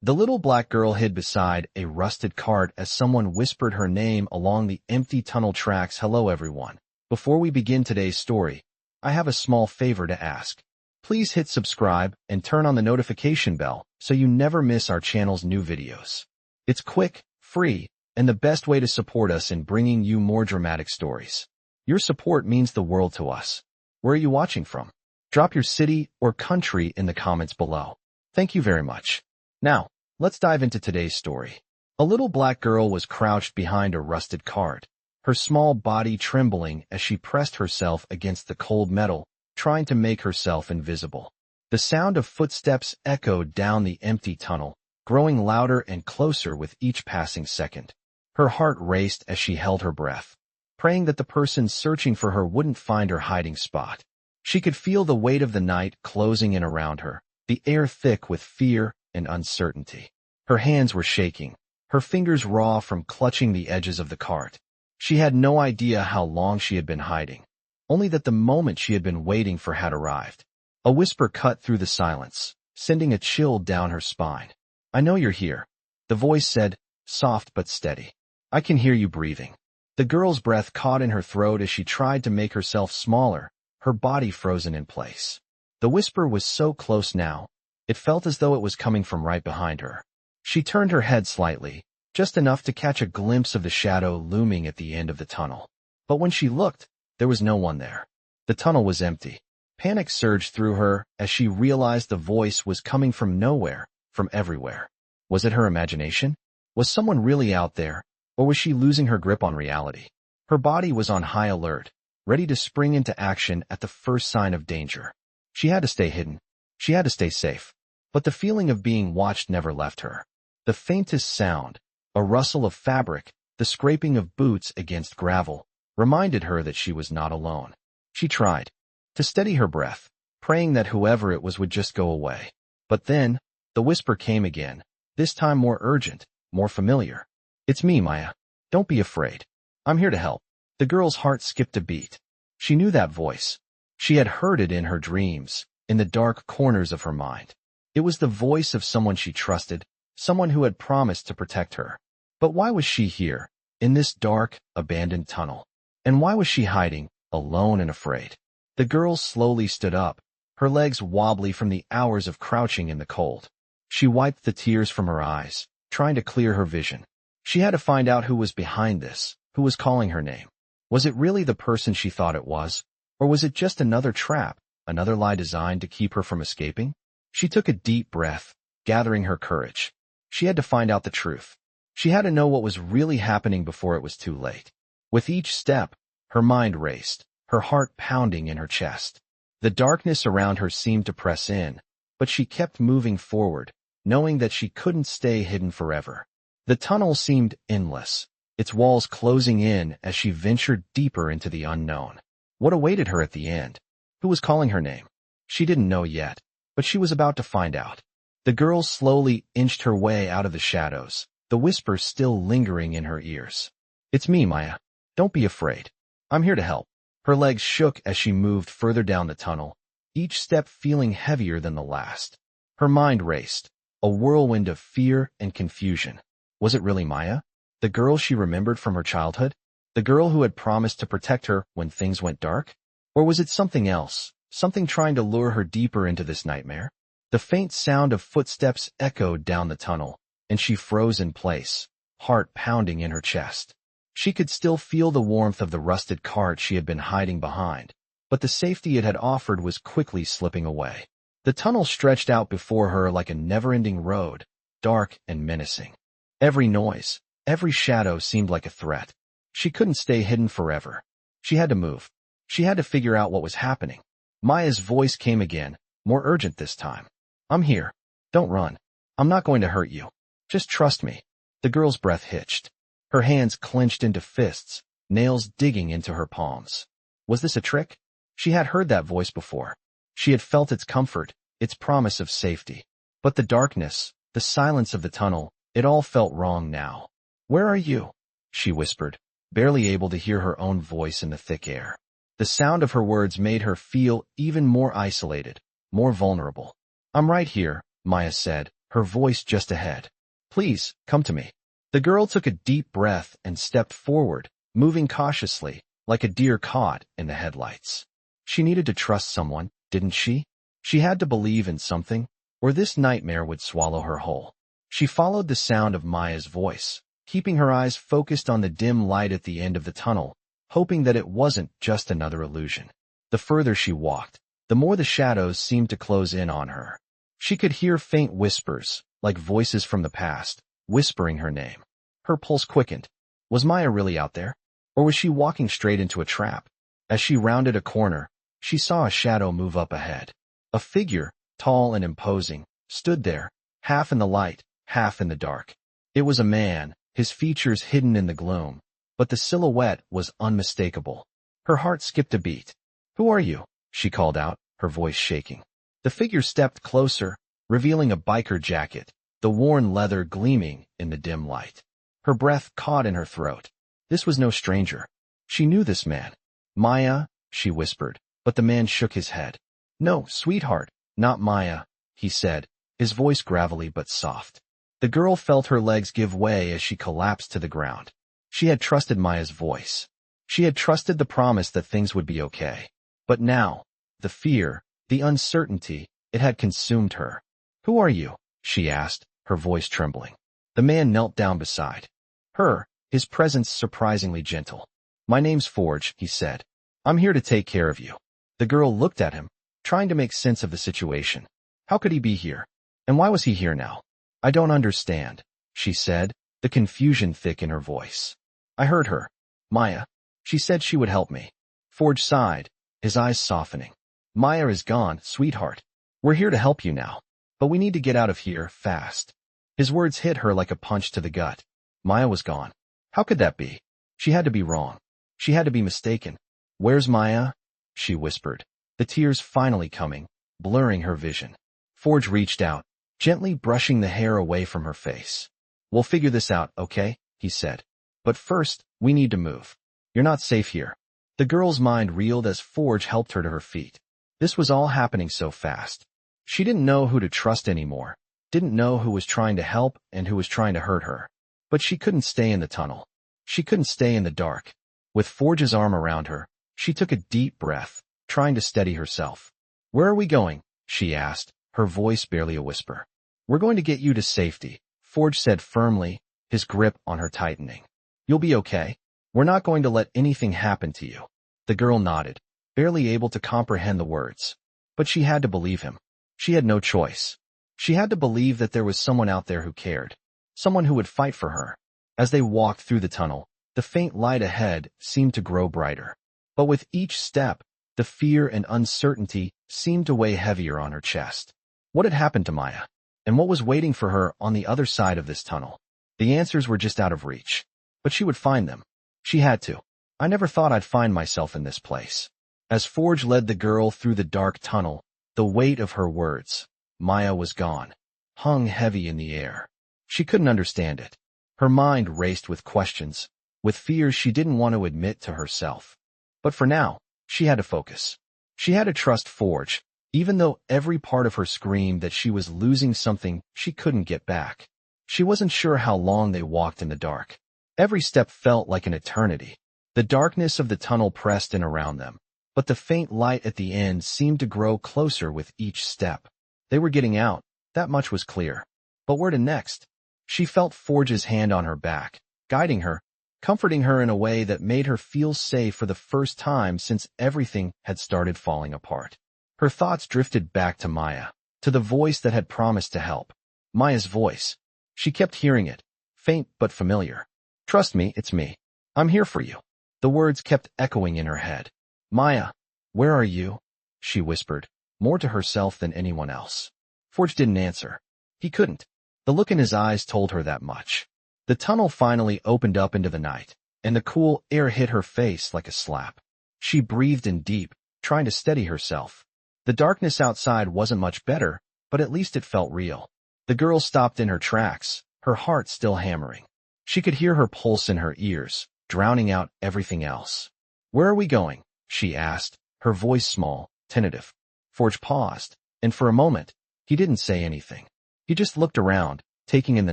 The little black girl hid beside a rusted cart as someone whispered her name along the empty tunnel tracks. Hello everyone. Before we begin today's story, I have a small favor to ask. Please hit subscribe and turn on the notification bell so you never miss our channel's new videos. It's quick, free, and the best way to support us in bringing you more dramatic stories. Your support means the world to us. Where are you watching from? Drop your city or country in the comments below. Thank you very much. Now, let's dive into today's story. A little black girl was crouched behind a rusted cart, her small body trembling as she pressed herself against the cold metal, trying to make herself invisible. The sound of footsteps echoed down the empty tunnel, growing louder and closer with each passing second. Her heart raced as she held her breath, praying that the person searching for her wouldn't find her hiding spot. She could feel the weight of the night closing in around her, the air thick with fear and uncertainty. Her hands were shaking, her fingers raw from clutching the edges of the cart. She had no idea how long she had been hiding, only that the moment she had been waiting for had arrived. A whisper cut through the silence, sending a chill down her spine. "I know you're here," the voice said, soft but steady. "I can hear you breathing." The girl's breath caught in her throat as she tried to make herself smaller, her body frozen in place. The whisper was so close now, it felt as though it was coming from right behind her. She turned her head slightly, just enough to catch a glimpse of the shadow looming at the end of the tunnel. But when she looked, there was no one there. The tunnel was empty. Panic surged through her as she realized the voice was coming from nowhere, from everywhere. Was it her imagination? Was someone really out there, or was she losing her grip on reality? Her body was on high alert, ready to spring into action at the first sign of danger. She had to stay hidden. She had to stay safe. But the feeling of being watched never left her. The faintest sound, a rustle of fabric, the scraping of boots against gravel, reminded her that she was not alone. She tried to steady her breath, praying that whoever it was would just go away. But then, the whisper came again, this time more urgent, more familiar. "It's me, Maya. Don't be afraid. I'm here to help." The girl's heart skipped a beat. She knew that voice. She had heard it in her dreams, in the dark corners of her mind. It was the voice of someone she trusted, someone who had promised to protect her. But why was she here, in this dark, abandoned tunnel? And why was she hiding, alone and afraid? The girl slowly stood up, her legs wobbly from the hours of crouching in the cold. She wiped the tears from her eyes, trying to clear her vision. She had to find out who was behind this, who was calling her name. Was it really the person she thought it was? Or was it just another trap, another lie designed to keep her from escaping? She took a deep breath, gathering her courage. She had to find out the truth. She had to know what was really happening before it was too late. With each step, her mind raced, her heart pounding in her chest. The darkness around her seemed to press in, but she kept moving forward, knowing that she couldn't stay hidden forever. The tunnel seemed endless, its walls closing in as she ventured deeper into the unknown. What awaited her at the end? Who was calling her name? She didn't know yet, but she was about to find out. The girl slowly inched her way out of the shadows, the whisper still lingering in her ears. "It's me, Maya. Don't be afraid. I'm here to help." Her legs shook as she moved further down the tunnel, each step feeling heavier than the last. Her mind raced, a whirlwind of fear and confusion. Was it really Maya? The girl she remembered from her childhood? The girl who had promised to protect her when things went dark? Or was it something else, something trying to lure her deeper into this nightmare? The faint sound of footsteps echoed down the tunnel, and she froze in place, heart pounding in her chest. She could still feel the warmth of the rusted cart she had been hiding behind, but the safety it had offered was quickly slipping away. The tunnel stretched out before her like a never-ending road, dark and menacing. Every noise, every shadow seemed like a threat. She couldn't stay hidden forever. She had to move. She had to figure out what was happening. Maya's voice came again, more urgent this time. "I'm here. Don't run. I'm not going to hurt you. Just trust me." The girl's breath hitched. Her hands clenched into fists, nails digging into her palms. Was this a trick? She had heard that voice before. She had felt its comfort, its promise of safety. But the darkness, the silence of the tunnel, it all felt wrong now. "Where are you?" she whispered, barely able to hear her own voice in the thick air. The sound of her words made her feel even more isolated, more vulnerable. "I'm right here," Maya said, her voice just ahead. Please, come to me. The girl took a deep breath and stepped forward, moving cautiously, like a deer caught in the headlights. She needed to trust someone, didn't she? She had to believe in something, or this nightmare would swallow her whole. She followed the sound of Maya's voice, keeping her eyes focused on the dim light at the end of the tunnel, hoping that it wasn't just another illusion. The further she walked, the more the shadows seemed to close in on her. She could hear faint whispers, like voices from the past, whispering her name. Her pulse quickened. Was Maya really out there? Or was she walking straight into a trap? As she rounded a corner, she saw a shadow move up ahead. A figure, tall and imposing, stood there, half in the light, half in the dark. It was a man, his features hidden in the gloom, but the silhouette was unmistakable. Her heart skipped a beat. "Who are you?" she called out, her voice shaking. The figure stepped closer, revealing a biker jacket, the worn leather gleaming in the dim light. Her breath caught in her throat. This was no stranger. She knew this man. "Maya," she whispered, but the man shook his head. "No, sweetheart, not Maya," he said, his voice gravelly but soft. The girl felt her legs give way as she collapsed to the ground. She had trusted Maya's voice. She had trusted the promise that things would be okay. But now, the fear, the uncertainty, it had consumed her. "Who are you?" she asked, her voice trembling. The man knelt down beside her, his presence surprisingly gentle. "My name's Forge," he said. "I'm here to take care of you." The girl looked at him, trying to make sense of the situation. How could he be here? And why was he here now? "I don't understand," she said, the confusion thick in her voice. "I heard her. Maya. She said she would help me." Forge sighed, his eyes softening. "Maya is gone, sweetheart. We're here to help you now. But we need to get out of here, fast." His words hit her like a punch to the gut. Maya was gone. How could that be? She had to be wrong. She had to be mistaken. "Where's Maya?" she whispered, the tears finally coming, blurring her vision. Forge reached out, gently brushing the hair away from her face. "We'll figure this out, okay?" he said. "But first, we need to move. You're not safe here." The girl's mind reeled as Forge helped her to her feet. This was all happening so fast. She didn't know who to trust anymore, didn't know who was trying to help and who was trying to hurt her. But she couldn't stay in the tunnel. She couldn't stay in the dark. With Forge's arm around her, she took a deep breath, trying to steady herself. "Where are we going?" she asked, her voice barely a whisper. "We're going to get you to safety," Forge said firmly, his grip on her tightening. "You'll be okay. We're not going to let anything happen to you." The girl nodded, barely able to comprehend the words. But she had to believe him. She had no choice. She had to believe that there was someone out there who cared, someone who would fight for her. As they walked through the tunnel, the faint light ahead seemed to grow brighter. But with each step, the fear and uncertainty seemed to weigh heavier on her chest. What had happened to Maya? And what was waiting for her on the other side of this tunnel? The answers were just out of reach. But she would find them. She had to. "I never thought I'd find myself in this place." As Forge led the girl through the dark tunnel, the weight of her words, "Maya was gone," hung heavy in the air. She couldn't understand it. Her mind raced with questions, with fears she didn't want to admit to herself. But for now, she had to focus. She had to trust Forge, even though every part of her screamed that she was losing something she couldn't get back. She wasn't sure how long they walked in the dark. Every step felt like an eternity. The darkness of the tunnel pressed in around them, but the faint light at the end seemed to grow closer with each step. They were getting out, that much was clear. But where to next? She felt Forge's hand on her back, guiding her, comforting her in a way that made her feel safe for the first time since everything had started falling apart. Her thoughts drifted back to Maya, to the voice that had promised to help. Maya's voice. She kept hearing it, faint but familiar. "Trust me, it's me. I'm here for you." The words kept echoing in her head. "Maya, where are you?" she whispered, more to herself than anyone else. Forge didn't answer. He couldn't. The look in his eyes told her that much. The tunnel finally opened up into the night, and the cool air hit her face like a slap. She breathed in deep, trying to steady herself. The darkness outside wasn't much better, but at least it felt real. The girl stopped in her tracks, her heart still hammering. She could hear her pulse in her ears, drowning out everything else. "Where are we going?" she asked, her voice small, tentative. Forge paused, and for a moment, he didn't say anything. He just looked around, taking in the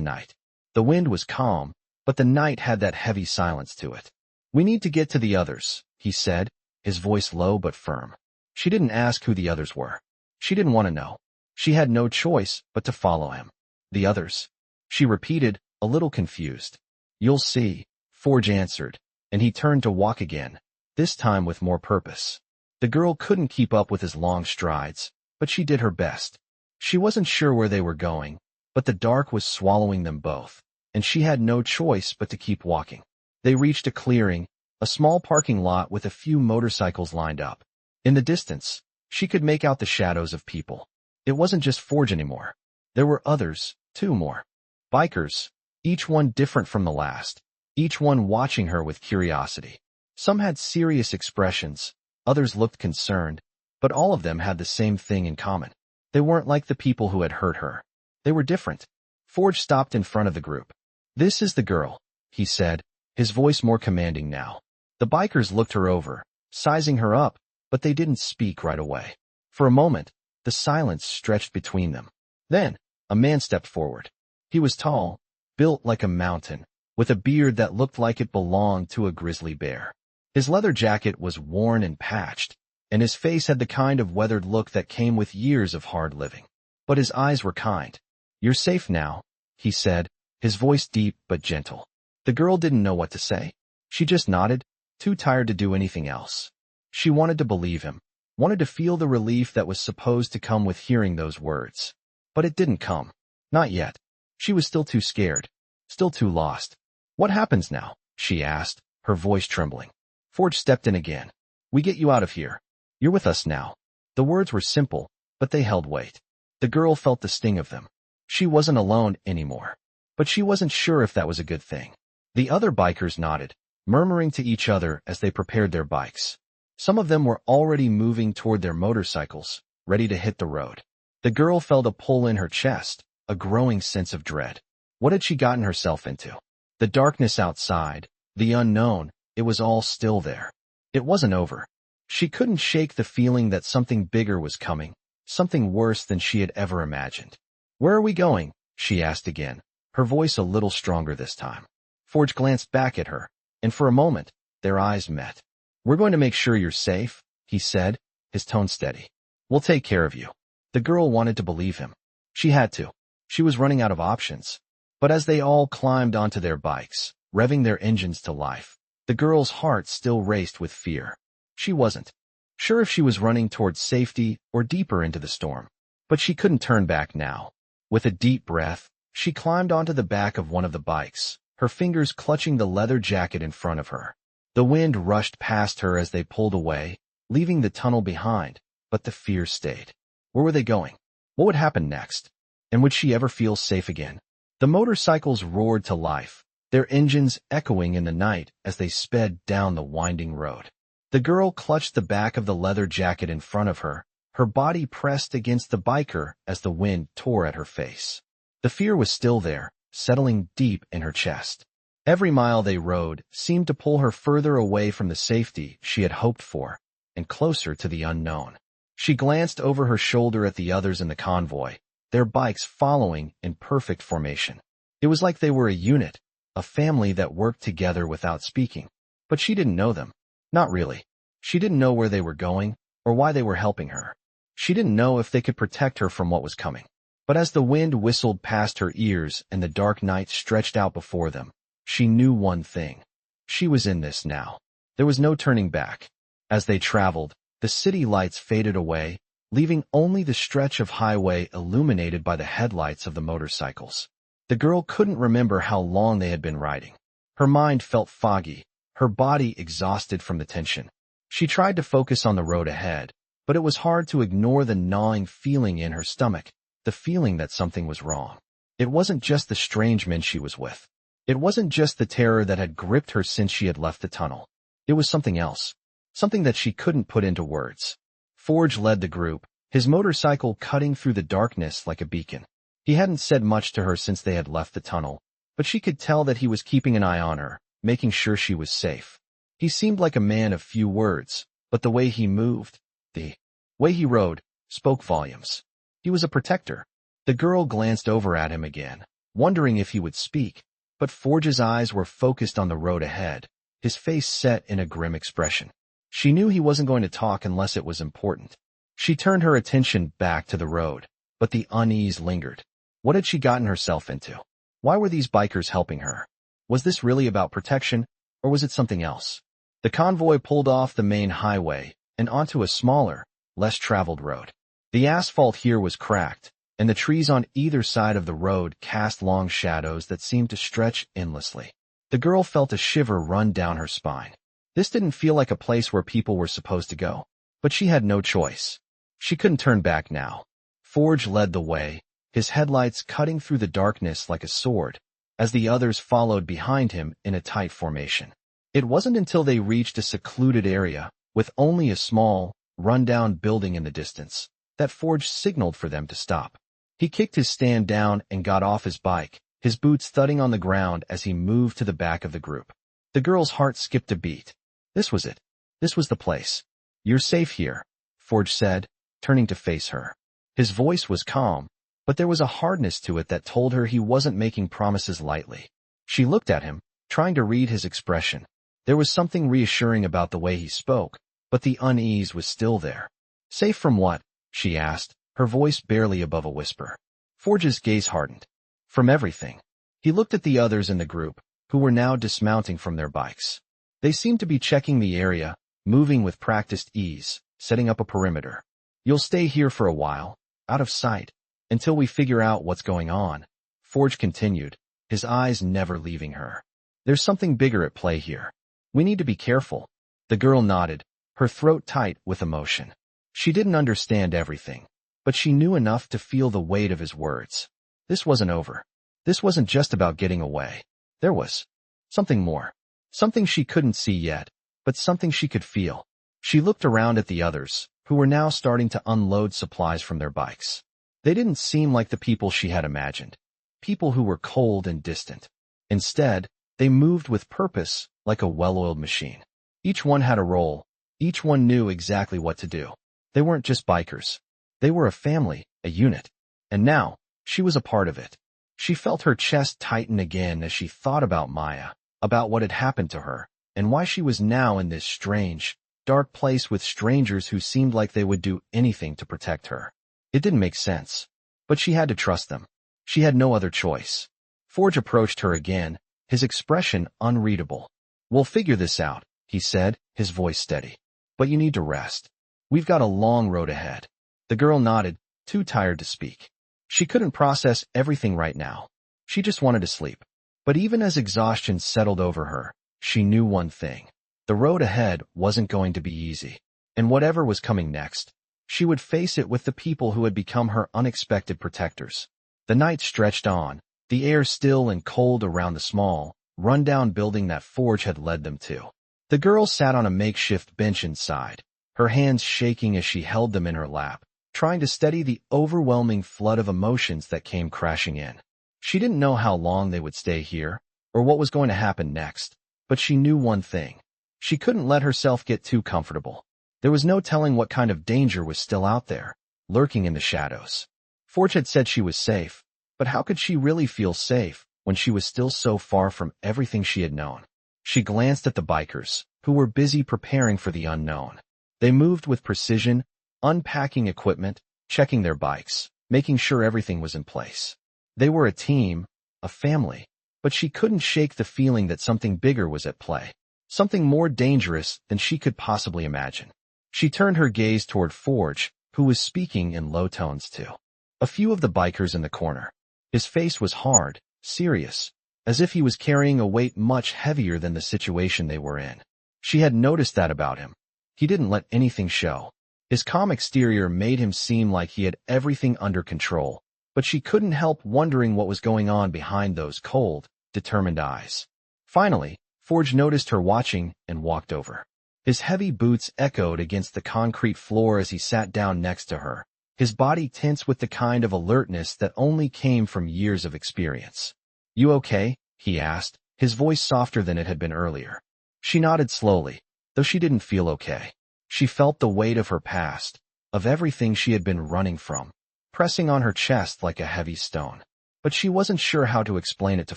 night. The wind was calm, but the night had that heavy silence to it. "We need to get to the others," he said, his voice low but firm. She didn't ask who the others were. She didn't want to know. She had no choice but to follow him. "The others?" she repeated, a little confused. "You'll see," Forge answered, and he turned to walk again, this time with more purpose. The girl couldn't keep up with his long strides, but she did her best. She wasn't sure where they were going, but the dark was swallowing them both, and she had no choice but to keep walking. They reached a clearing, a small parking lot with a few motorcycles lined up. In the distance, she could make out the shadows of people. It wasn't just Forge anymore. There were others, two more. Bikers, each one different from the last, each one watching her with curiosity. Some had serious expressions, others looked concerned, but all of them had the same thing in common. They weren't like the people who had hurt her. They were different. Forge stopped in front of the group. "This is the girl," he said, his voice more commanding now. The bikers looked her over, sizing her up, but they didn't speak right away. For a moment, the silence stretched between them. Then, a man stepped forward. He was tall, built like a mountain, with a beard that looked like it belonged to a grizzly bear. His leather jacket was worn and patched, and his face had the kind of weathered look that came with years of hard living. But his eyes were kind. "You're safe now," he said, his voice deep but gentle. The girl didn't know what to say. She just nodded, too tired to do anything else. She wanted to believe him, wanted to feel the relief that was supposed to come with hearing those words. But it didn't come. Not yet. She was still too scared, still too lost. "What happens now?" she asked, her voice trembling. Forge stepped in again. "We get you out of here. You're with us now." The words were simple, but they held weight. The girl felt the sting of them. She wasn't alone anymore. But she wasn't sure if that was a good thing. The other bikers nodded, murmuring to each other as they prepared their bikes. Some of them were already moving toward their motorcycles, ready to hit the road. The girl felt a pull in her chest, a growing sense of dread. What had she gotten herself into? The darkness outside, the unknown, it was all still there. It wasn't over. She couldn't shake the feeling that something bigger was coming, something worse than she had ever imagined. "Where are we going?" she asked again, her voice a little stronger this time. Forge glanced back at her, and for a moment, their eyes met. "We're going to make sure you're safe," he said, his tone steady. "We'll take care of you." The girl wanted to believe him. She had to. She was running out of options. But as they all climbed onto their bikes, revving their engines to life, the girl's heart still raced with fear. She wasn't sure if she was running towards safety or deeper into the storm. But she couldn't turn back now. With a deep breath, she climbed onto the back of one of the bikes, her fingers clutching the leather jacket in front of her. The wind rushed past her as they pulled away, leaving the tunnel behind, but the fear stayed. Where were they going? What would happen next? And would she ever feel safe again? The motorcycles roared to life, their engines echoing in the night as they sped down the winding road. The girl clutched the back of the leather jacket in front of her, her body pressed against the biker as the wind tore at her face. The fear was still there, settling deep in her chest. Every mile they rode seemed to pull her further away from the safety she had hoped for, and closer to the unknown. She glanced over her shoulder at the others in the convoy, their bikes following in perfect formation. It was like they were a unit, a family that worked together without speaking. But she didn't know them. Not really. She didn't know where they were going, or why they were helping her. She didn't know if they could protect her from what was coming. But as the wind whistled past her ears and the dark night stretched out before them, she knew one thing. She was in this now. There was no turning back. As they traveled, the city lights faded away, leaving only the stretch of highway illuminated by the headlights of the motorcycles. The girl couldn't remember how long they had been riding. Her mind felt foggy, her body exhausted from the tension. She tried to focus on the road ahead, but it was hard to ignore the gnawing feeling in her stomach, the feeling that something was wrong. It wasn't just the strange men she was with. It wasn't just the terror that had gripped her since she had left the tunnel. It was something else, something that she couldn't put into words. Forge led the group, his motorcycle cutting through the darkness like a beacon. He hadn't said much to her since they had left the tunnel, but she could tell that he was keeping an eye on her, making sure she was safe. He seemed like a man of few words, but the way he moved, the way he rode, spoke volumes. He was a protector, The girl glanced over at him again, wondering if he would speak, but Forge's eyes were focused on the road ahead, his face set in a grim expression. She knew he wasn't going to talk unless it was important. She turned her attention back to the road, but the unease lingered. What had she gotten herself into? Why were these bikers helping her? Was this really about protection, or was it something else? The convoy pulled off the main highway and onto a smaller, less traveled road. The asphalt here was cracked, and the trees on either side of the road cast long shadows that seemed to stretch endlessly. The girl felt a shiver run down her spine. This didn't feel like a place where people were supposed to go, but she had no choice. She couldn't turn back now. Forge led the way, his headlights cutting through the darkness like a sword, as the others followed behind him in a tight formation. It wasn't until they reached a secluded area, with only a small, run-down building in the distance, that Forge signaled for them to stop. He kicked his stand down and got off his bike, his boots thudding on the ground as he moved to the back of the group. The girl's heart skipped a beat. This was it. This was the place. "You're safe here," Forge said, turning to face her. His voice was calm, but there was a hardness to it that told her he wasn't making promises lightly. She looked at him, trying to read his expression. There was something reassuring about the way he spoke, but the unease was still there. "Safe from what?" she asked, her voice barely above a whisper. Forge's gaze hardened. "From everything." He looked at the others in the group, who were now dismounting from their bikes. They seemed to be checking the area, moving with practiced ease, setting up a perimeter. "You'll stay here for a while, out of sight, until we figure out what's going on," Forge continued, his eyes never leaving her. "There's something bigger at play here. We need to be careful." The girl nodded, her throat tight with emotion. She didn't understand everything, but she knew enough to feel the weight of his words. This wasn't over. This wasn't just about getting away. There was something more. Something she couldn't see yet, but something she could feel. She looked around at the others, who were now starting to unload supplies from their bikes. They didn't seem like the people she had imagined, people who were cold and distant. Instead, they moved with purpose, like a well-oiled machine. Each one had a role. Each one knew exactly what to do. They weren't just bikers. They were a family, a unit. And now, she was a part of it. She felt her chest tighten again as she thought about Maya, about what had happened to her, and why she was now in this strange, dark place with strangers who seemed like they would do anything to protect her. It didn't make sense, but she had to trust them. She had no other choice. Forge approached her again, his expression unreadable. "We'll figure this out," he said, his voice steady. "But you need to rest. We've got a long road ahead." The girl nodded, too tired to speak. She couldn't process everything right now. She just wanted to sleep. But even as exhaustion settled over her, she knew one thing. The road ahead wasn't going to be easy. And whatever was coming next, she would face it with the people who had become her unexpected protectors. The night stretched on, the air still and cold around the small, run-down building that Forge had led them to. The girl sat on a makeshift bench inside, her hands shaking as she held them in her lap, trying to steady the overwhelming flood of emotions that came crashing in. She didn't know how long they would stay here, or what was going to happen next, but she knew one thing. She couldn't let herself get too comfortable. There was no telling what kind of danger was still out there, lurking in the shadows. Forge had said she was safe, but how could she really feel safe when she was still so far from everything she had known? She glanced at the bikers, who were busy preparing for the unknown. They moved with precision, unpacking equipment, checking their bikes, making sure everything was in place. They were a team, a family, but she couldn't shake the feeling that something bigger was at play, something more dangerous than she could possibly imagine. She turned her gaze toward Forge, who was speaking in low tones to a few of the bikers in the corner. His face was hard, serious, as if he was carrying a weight much heavier than the situation they were in. She had noticed that about him. He didn't let anything show. His calm exterior made him seem like he had everything under control, but she couldn't help wondering what was going on behind those cold, determined eyes. Finally, Forge noticed her watching and walked over. His heavy boots echoed against the concrete floor as he sat down next to her, his body tense with the kind of alertness that only came from years of experience. "You okay?" he asked, his voice softer than it had been earlier. She nodded slowly, though she didn't feel okay. She felt the weight of her past, of everything she had been running from. pressing on her chest like a heavy stone. But she wasn't sure how to explain it to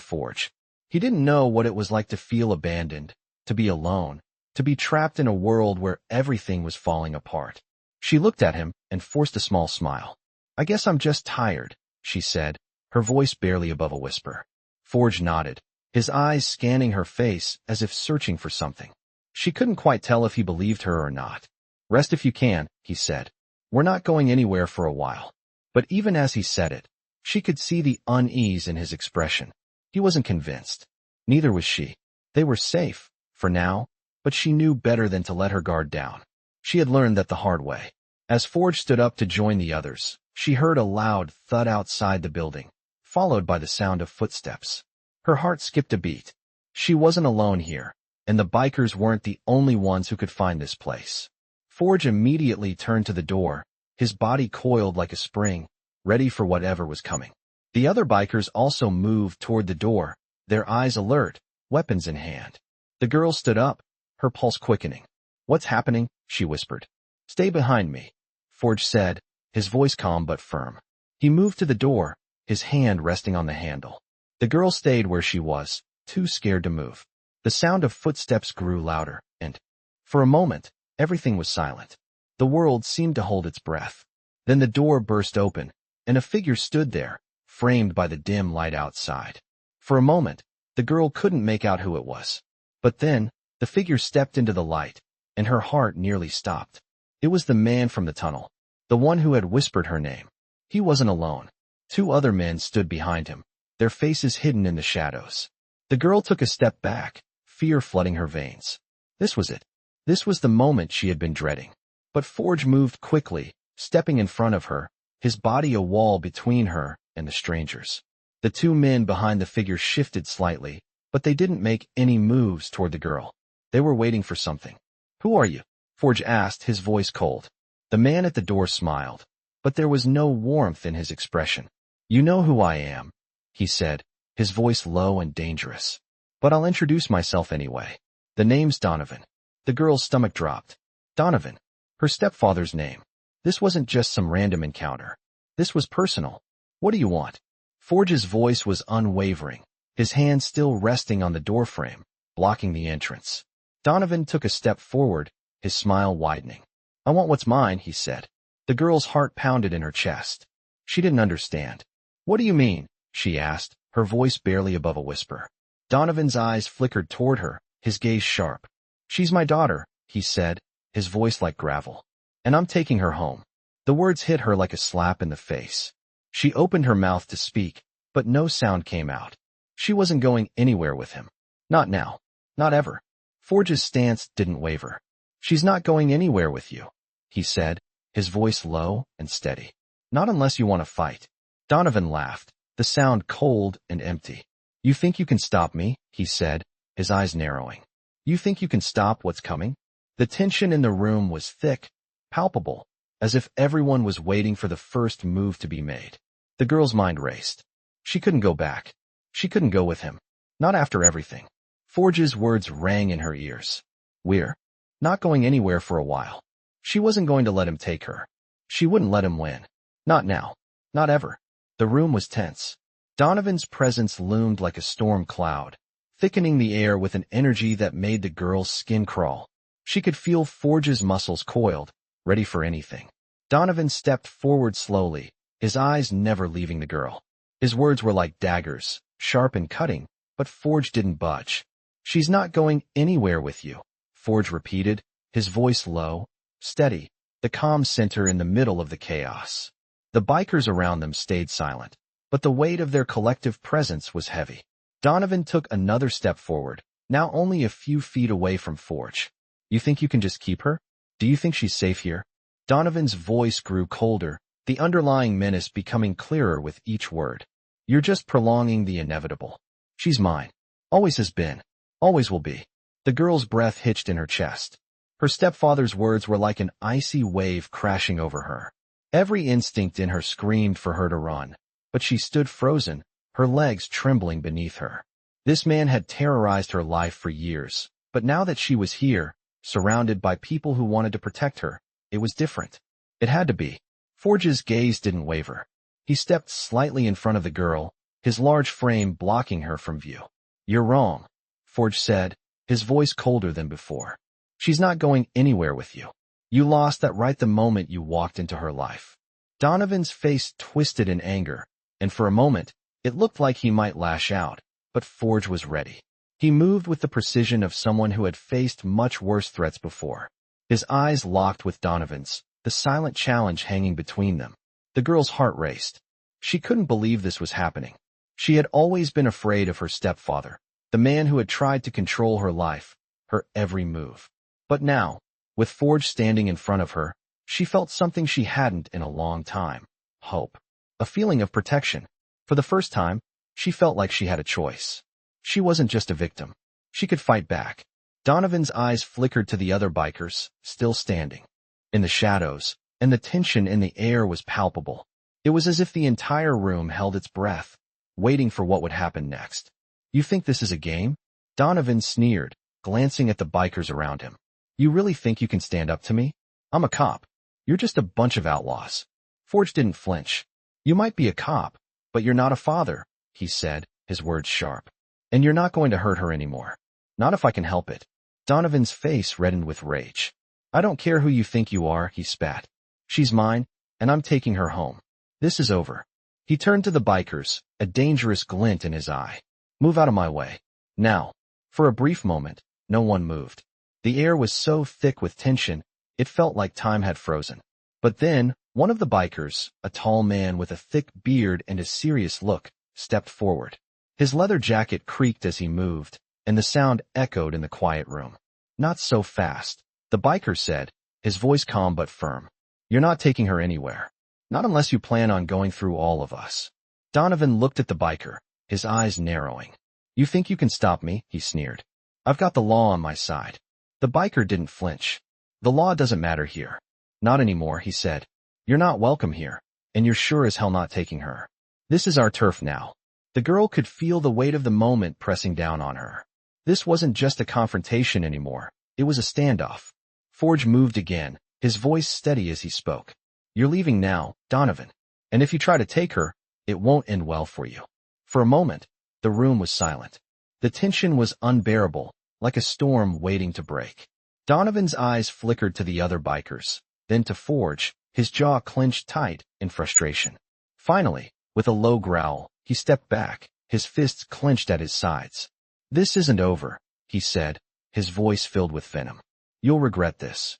Forge. He didn't know what it was like to feel abandoned, to be alone, to be trapped in a world where everything was falling apart. She looked at him and forced a small smile. "I guess I'm just tired," she said, her voice barely above a whisper. Forge nodded, his eyes scanning her face as if searching for something. She couldn't quite tell if he believed her or not. "Rest if you can," he said. "We're not going anywhere for a while." But even as he said it, she could see the unease in his expression. He wasn't convinced. Neither was she. They were safe, for now, but she knew better than to let her guard down. She had learned that the hard way. As Forge stood up to join the others, she heard a loud thud outside the building, followed by the sound of footsteps. Her heart skipped a beat. She wasn't alone here, and the bikers weren't the only ones who could find this place. Forge immediately turned to the door, his body coiled like a spring, ready for whatever was coming. The other bikers also moved toward the door, their eyes alert, weapons in hand. The girl stood up, her pulse quickening. "What's happening?" she whispered. "Stay behind me," Forge said, his voice calm but firm. He moved to the door, his hand resting on the handle. The girl stayed where she was, too scared to move. The sound of footsteps grew louder, and, for a moment, everything was silent. The world seemed to hold its breath. Then the door burst open, and a figure stood there, framed by the dim light outside. For a moment, the girl couldn't make out who it was. But then, the figure stepped into the light, and her heart nearly stopped. It was the man from the tunnel, the one who had whispered her name. He wasn't alone. 2 other men stood behind him, their faces hidden in the shadows. The girl took a step back, fear flooding her veins. This was it. This was the moment she had been dreading. But Forge moved quickly, stepping in front of her, his body a wall between her and the strangers. The 2 men behind the figure shifted slightly, but they didn't make any moves toward the girl. They were waiting for something. "Who are you?" Forge asked, his voice cold. The man at the door smiled, but there was no warmth in his expression. "You know who I am," he said, his voice low and dangerous. "But I'll introduce myself anyway. The name's Donovan." The girl's stomach dropped. Donovan, her stepfather's name. This wasn't just some random encounter. This was personal. "What do you want?" Forge's voice was unwavering, his hand still resting on the doorframe, blocking the entrance. Donovan took a step forward, his smile widening. "I want what's mine," he said. The girl's heart pounded in her chest. She didn't understand. "What do you mean?" she asked, her voice barely above a whisper. Donovan's eyes flickered toward her, his gaze sharp. "She's my daughter," he said, his voice like gravel. "And I'm taking her home." The words hit her like a slap in the face. She opened her mouth to speak, but no sound came out. She wasn't going anywhere with him. Not now. Not ever. Forge's stance didn't waver. "She's not going anywhere with you," he said, his voice low and steady. "Not unless you want to fight." Donovan laughed, the sound cold and empty. "You think you can stop me?" he said, his eyes narrowing. "You think you can stop what's coming?" The tension in the room was thick, palpable, as if everyone was waiting for the first move to be made. The girl's mind raced. She couldn't go back. She couldn't go with him. Not after everything. Forge's words rang in her ears. "We're not going anywhere for a while." She wasn't going to let him take her. She wouldn't let him win. Not now. Not ever. The room was tense. Donovan's presence loomed like a storm cloud, thickening the air with an energy that made the girl's skin crawl. She could feel Forge's muscles coiled, ready for anything. Donovan stepped forward slowly, his eyes never leaving the girl. His words were like daggers, sharp and cutting, but Forge didn't budge. "She's not going anywhere with you," Forge repeated, his voice low, steady, the calm center in the middle of the chaos. The bikers around them stayed silent, but the weight of their collective presence was heavy. Donovan took another step forward, now only a few feet away from Forge. "You think you can just keep her? Do you think she's safe here?" Donovan's voice grew colder, the underlying menace becoming clearer with each word. "You're just prolonging the inevitable. She's mine. Always has been. Always will be." The girl's breath hitched in her chest. Her stepfather's words were like an icy wave crashing over her. Every instinct in her screamed for her to run, but she stood frozen, her legs trembling beneath her. This man had terrorized her life for years, but now that she was here, surrounded by people who wanted to protect her, it was different. It had to be. Forge's gaze didn't waver. He stepped slightly in front of the girl, his large frame blocking her from view. "You're wrong," Forge said, his voice colder than before. "She's not going anywhere with you. You lost that right the moment you walked into her life." Donovan's face twisted in anger, and for a moment, it looked like he might lash out, but Forge was ready. He moved with the precision of someone who had faced much worse threats before. His eyes locked with Donovan's, the silent challenge hanging between them. The girl's heart raced. She couldn't believe this was happening. She had always been afraid of her stepfather, the man who had tried to control her life, her every move. But now, with Forge standing in front of her, she felt something she hadn't in a long time. Hope. A feeling of protection. For the first time, she felt like she had a choice. She wasn't just a victim. She could fight back. Donovan's eyes flickered to the other bikers, still standing. In the shadows, and the tension in the air was palpable. It was as if the entire room held its breath, waiting for what would happen next. "You think this is a game?" Donovan sneered, glancing at the bikers around him. "You really think you can stand up to me? I'm a cop. You're just a bunch of outlaws." Forge didn't flinch. "You might be a cop, but you're not a father," he said, his words sharp. "And you're not going to hurt her anymore. Not if I can help it." Donovan's face reddened with rage. "I don't care who you think you are," he spat. "She's mine, and I'm taking her home. This is over." He turned to the bikers, a dangerous glint in his eye. "Move out of my way. Now." For a brief moment, no one moved. The air was so thick with tension, it felt like time had frozen. But then, one of the bikers, a tall man with a thick beard and a serious look, stepped forward. His leather jacket creaked as he moved, and the sound echoed in the quiet room. "Not so fast," the biker said, his voice calm but firm. "You're not taking her anywhere. Not unless you plan on going through all of us." Donovan looked at the biker, his eyes narrowing. "You think you can stop me?" he sneered. "I've got the law on my side." The biker didn't flinch. "The law doesn't matter here." "Not anymore," he said. "You're not welcome here, and you're sure as hell not taking her. This is our turf now." The girl could feel the weight of the moment pressing down on her. This wasn't just a confrontation anymore, it was a standoff. Forge moved again, his voice steady as he spoke. "You're leaving now, Donovan. And if you try to take her, it won't end well for you." For a moment, the room was silent. The tension was unbearable, like a storm waiting to break. Donovan's eyes flickered to the other bikers, then to Forge, his jaw clenched tight in frustration. Finally, with a low growl, he stepped back, his fists clenched at his sides. "This isn't over," he said, his voice filled with venom. "You'll regret this."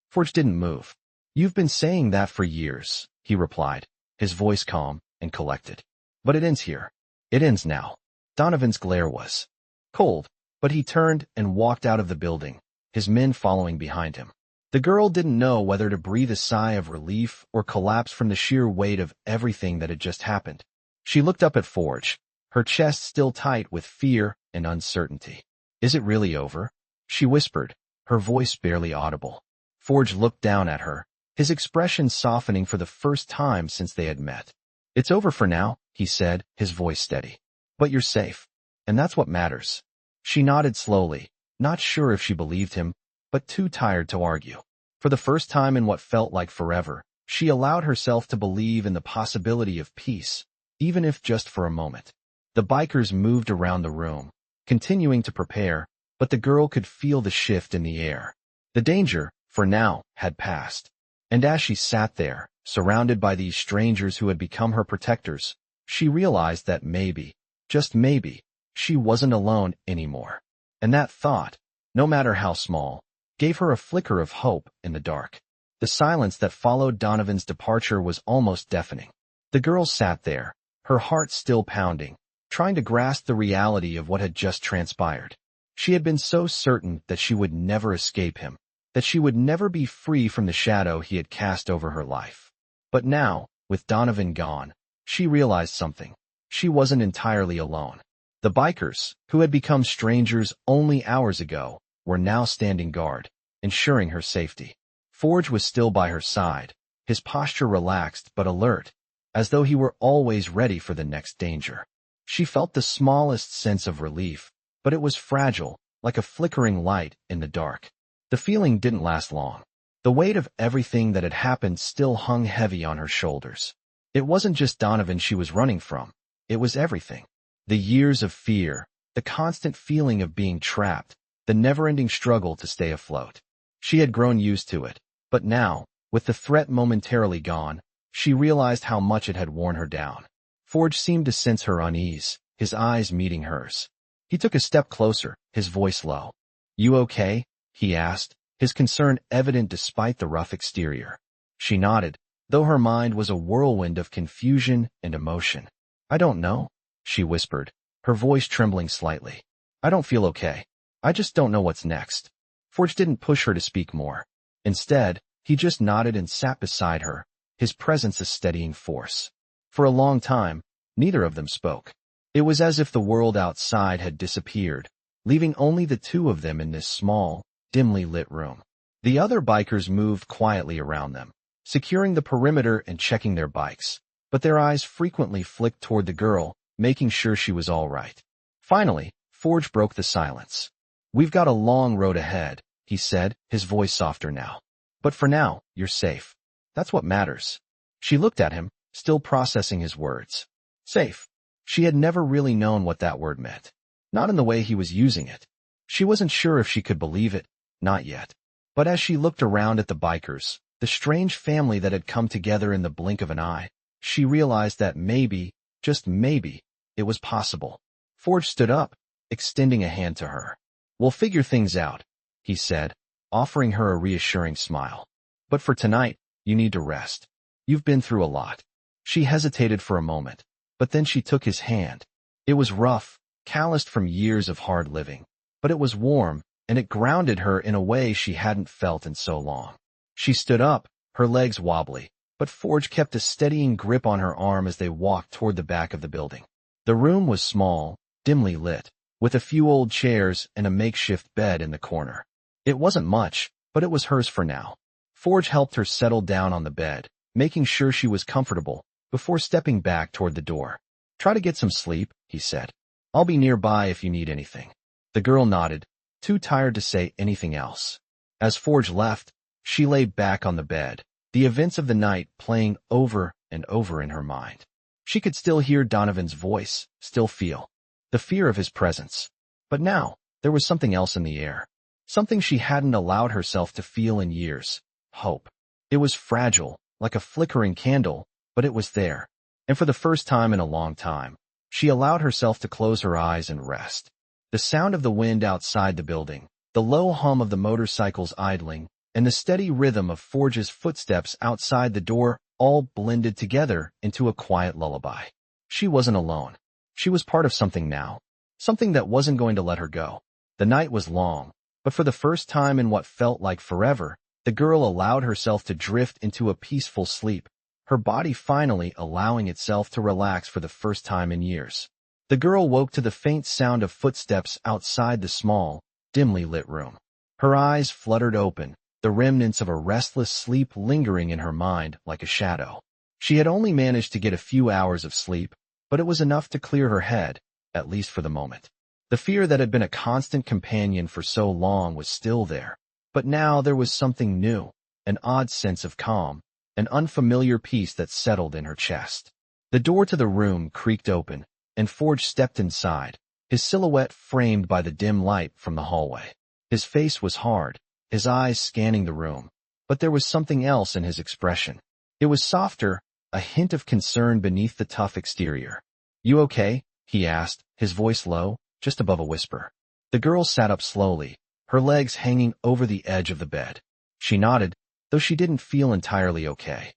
Forge didn't move. "You've been saying that for years," he replied, his voice calm and collected. "But it ends here. It ends now." Donovan's glare was cold, but he turned and walked out of the building, his men following behind him. The girl didn't know whether to breathe a sigh of relief or collapse from the sheer weight of everything that had just happened. She looked up at Forge, her chest still tight with fear and uncertainty. "Is it really over?" she whispered, her voice barely audible. Forge looked down at her, his expression softening for the first time since they had met. "It's over for now," he said, his voice steady. "But you're safe, and that's what matters." She nodded slowly, not sure if she believed him, but too tired to argue. For the first time in what felt like forever, she allowed herself to believe in the possibility of peace, even if just for a moment. The bikers moved around the room, continuing to prepare, but the girl could feel the shift in the air. The danger, for now, had passed. And as she sat there, surrounded by these strangers who had become her protectors, she realized that maybe, just maybe, she wasn't alone anymore. And that thought, no matter how small, gave her a flicker of hope in the dark. The silence that followed Donovan's departure was almost deafening. The girl sat there, her heart still pounding, trying to grasp the reality of what had just transpired. She had been so certain that she would never escape him, that she would never be free from the shadow he had cast over her life. But now, with Donovan gone, she realized something. She wasn't entirely alone. The bikers, who had become strangers only hours ago, were now standing guard, ensuring her safety. Forge was still by her side, his posture relaxed but alert, as though he were always ready for the next danger. She felt the smallest sense of relief, but it was fragile, like a flickering light in the dark. The feeling didn't last long. The weight of everything that had happened still hung heavy on her shoulders. It wasn't just Donovan she was running from. It was everything. The years of fear, the constant feeling of being trapped, the never-ending struggle to stay afloat. She had grown used to it, but now, with the threat momentarily gone, she realized how much it had worn her down. Forge seemed to sense her unease, his eyes meeting hers. He took a step closer, his voice low. "You okay?" he asked, his concern evident despite the rough exterior. She nodded, though her mind was a whirlwind of confusion and emotion. "I don't know," she whispered, her voice trembling slightly. "I don't feel okay. I just don't know what's next." Forge didn't push her to speak more. Instead, he just nodded and sat beside her, his presence a steadying force. For a long time, neither of them spoke. It was as if the world outside had disappeared, leaving only the two of them in this small, dimly lit room. The other bikers moved quietly around them, securing the perimeter and checking their bikes, but their eyes frequently flicked toward the girl, making sure she was all right. Finally, Forge broke the silence. "We've got a long road ahead," he said, his voice softer now. "But for now, you're safe. That's what matters." She looked at him, still processing his words. Safe. She had never really known what that word meant. Not in the way he was using it. She wasn't sure if she could believe it, not yet. But as she looked around at the bikers, the strange family that had come together in the blink of an eye, she realized that maybe, just maybe, it was possible. Forge stood up, extending a hand to her. "We'll figure things out," he said, offering her a reassuring smile. "But for tonight, you need to rest. You've been through a lot." She hesitated for a moment, but then she took his hand. It was rough, calloused from years of hard living, but it was warm, and it grounded her in a way she hadn't felt in so long. She stood up, her legs wobbly, but Forge kept a steadying grip on her arm as they walked toward the back of the building. The room was small, dimly lit, with a few old chairs and a makeshift bed in the corner. It wasn't much, but it was hers for now. Forge helped her settle down on the bed, making sure she was comfortable, before stepping back toward the door. "Try to get some sleep," he said. "I'll be nearby if you need anything." The girl nodded, too tired to say anything else. As Forge left, she lay back on the bed, the events of the night playing over and over in her mind. She could still hear Donovan's voice, still feel the fear of his presence. But now, there was something else in the air. Something she hadn't allowed herself to feel in years. Hope. It was fragile, like a flickering candle, but it was there. And for the first time in a long time, she allowed herself to close her eyes and rest. The sound of the wind outside the building, the low hum of the motorcycles idling, and the steady rhythm of Forge's footsteps outside the door all blended together into a quiet lullaby. She wasn't alone. She was part of something now, something that wasn't going to let her go. The night was long, but for the first time in what felt like forever, the girl allowed herself to drift into a peaceful sleep, her body finally allowing itself to relax for the first time in years. The girl woke to the faint sound of footsteps outside the small, dimly lit room. Her eyes fluttered open, the remnants of a restless sleep lingering in her mind like a shadow. She had only managed to get a few hours of sleep, but it was enough to clear her head, at least for the moment. The fear that had been a constant companion for so long was still there, but now there was something new, an odd sense of calm, an unfamiliar peace that settled in her chest. The door to the room creaked open, and Forge stepped inside, his silhouette framed by the dim light from the hallway. His face was hard, his eyes scanning the room, but there was something else in his expression. It was softer, a hint of concern beneath the tough exterior. "You okay?" he asked, his voice low, just above a whisper. The girl sat up slowly, her legs hanging over the edge of the bed. She nodded, though she didn't feel entirely okay.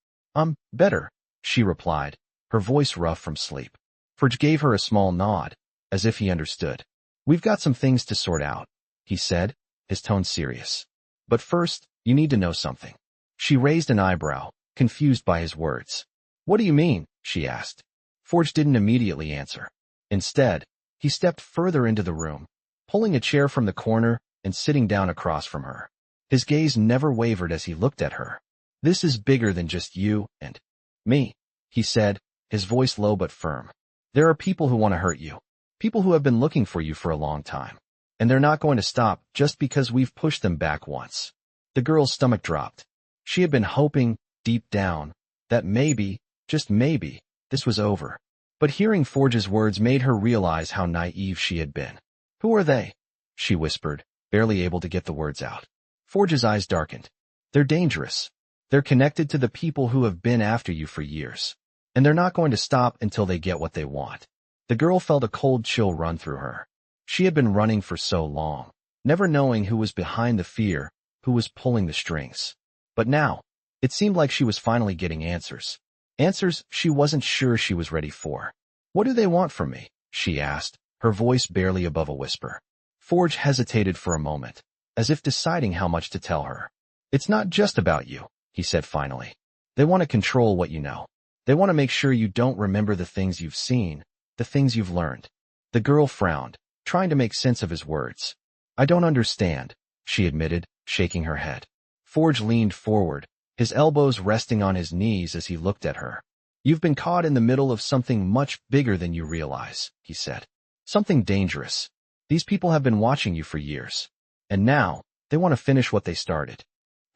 Better," she replied, her voice rough from sleep. Forge gave her a small nod, as if he understood. "We've got some things to sort out," he said, his tone serious. "But first, you need to know something." She raised an eyebrow, confused by his words. "What do you mean?" she asked. Forge didn't immediately answer. Instead, he stepped further into the room, pulling a chair from the corner and sitting down across from her. His gaze never wavered as he looked at her. "This is bigger than just you and me," he said, his voice low but firm. "There are people who want to hurt you, people who have been looking for you for a long time, and they're not going to stop just because we've pushed them back once." The girl's stomach dropped, She had been hoping, deep down, that maybe, just maybe, this was over. But hearing Forge's words made her realize how naive she had been. "Who are they?" she whispered, barely able to get the words out. Forge's eyes darkened. "They're dangerous. They're connected to the people who have been after you for years. And they're not going to stop until they get what they want." The girl felt a cold chill run through her. She had been running for so long, never knowing who was behind the fear, who was pulling the strings. But now, it seemed like she was finally getting answers. Answers she wasn't sure she was ready for. "What do they want from me?" she asked, her voice barely above a whisper. Forge hesitated for a moment, as if deciding how much to tell her. "It's not just about you," he said finally. "They want to control what you know. They want to make sure you don't remember the things you've seen, the things you've learned." The girl frowned, trying to make sense of his words. "I don't understand," she admitted, shaking her head. Forge leaned forward, his elbows resting on his knees as he looked at her. "You've been caught in the middle of something much bigger than you realize," he said. "Something dangerous. These people have been watching you for years. And now, they want to finish what they started."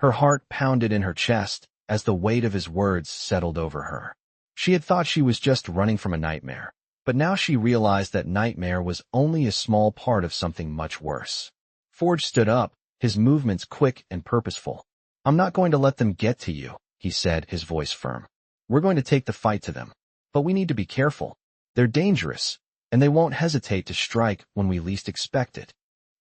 Her heart pounded in her chest as the weight of his words settled over her. She had thought she was just running from a nightmare, but now she realized that nightmare was only a small part of something much worse. Forge stood up, his movements quick and purposeful. "I'm not going to let them get to you," he said, his voice firm. "We're going to take the fight to them. But we need to be careful. They're dangerous, and they won't hesitate to strike when we least expect it."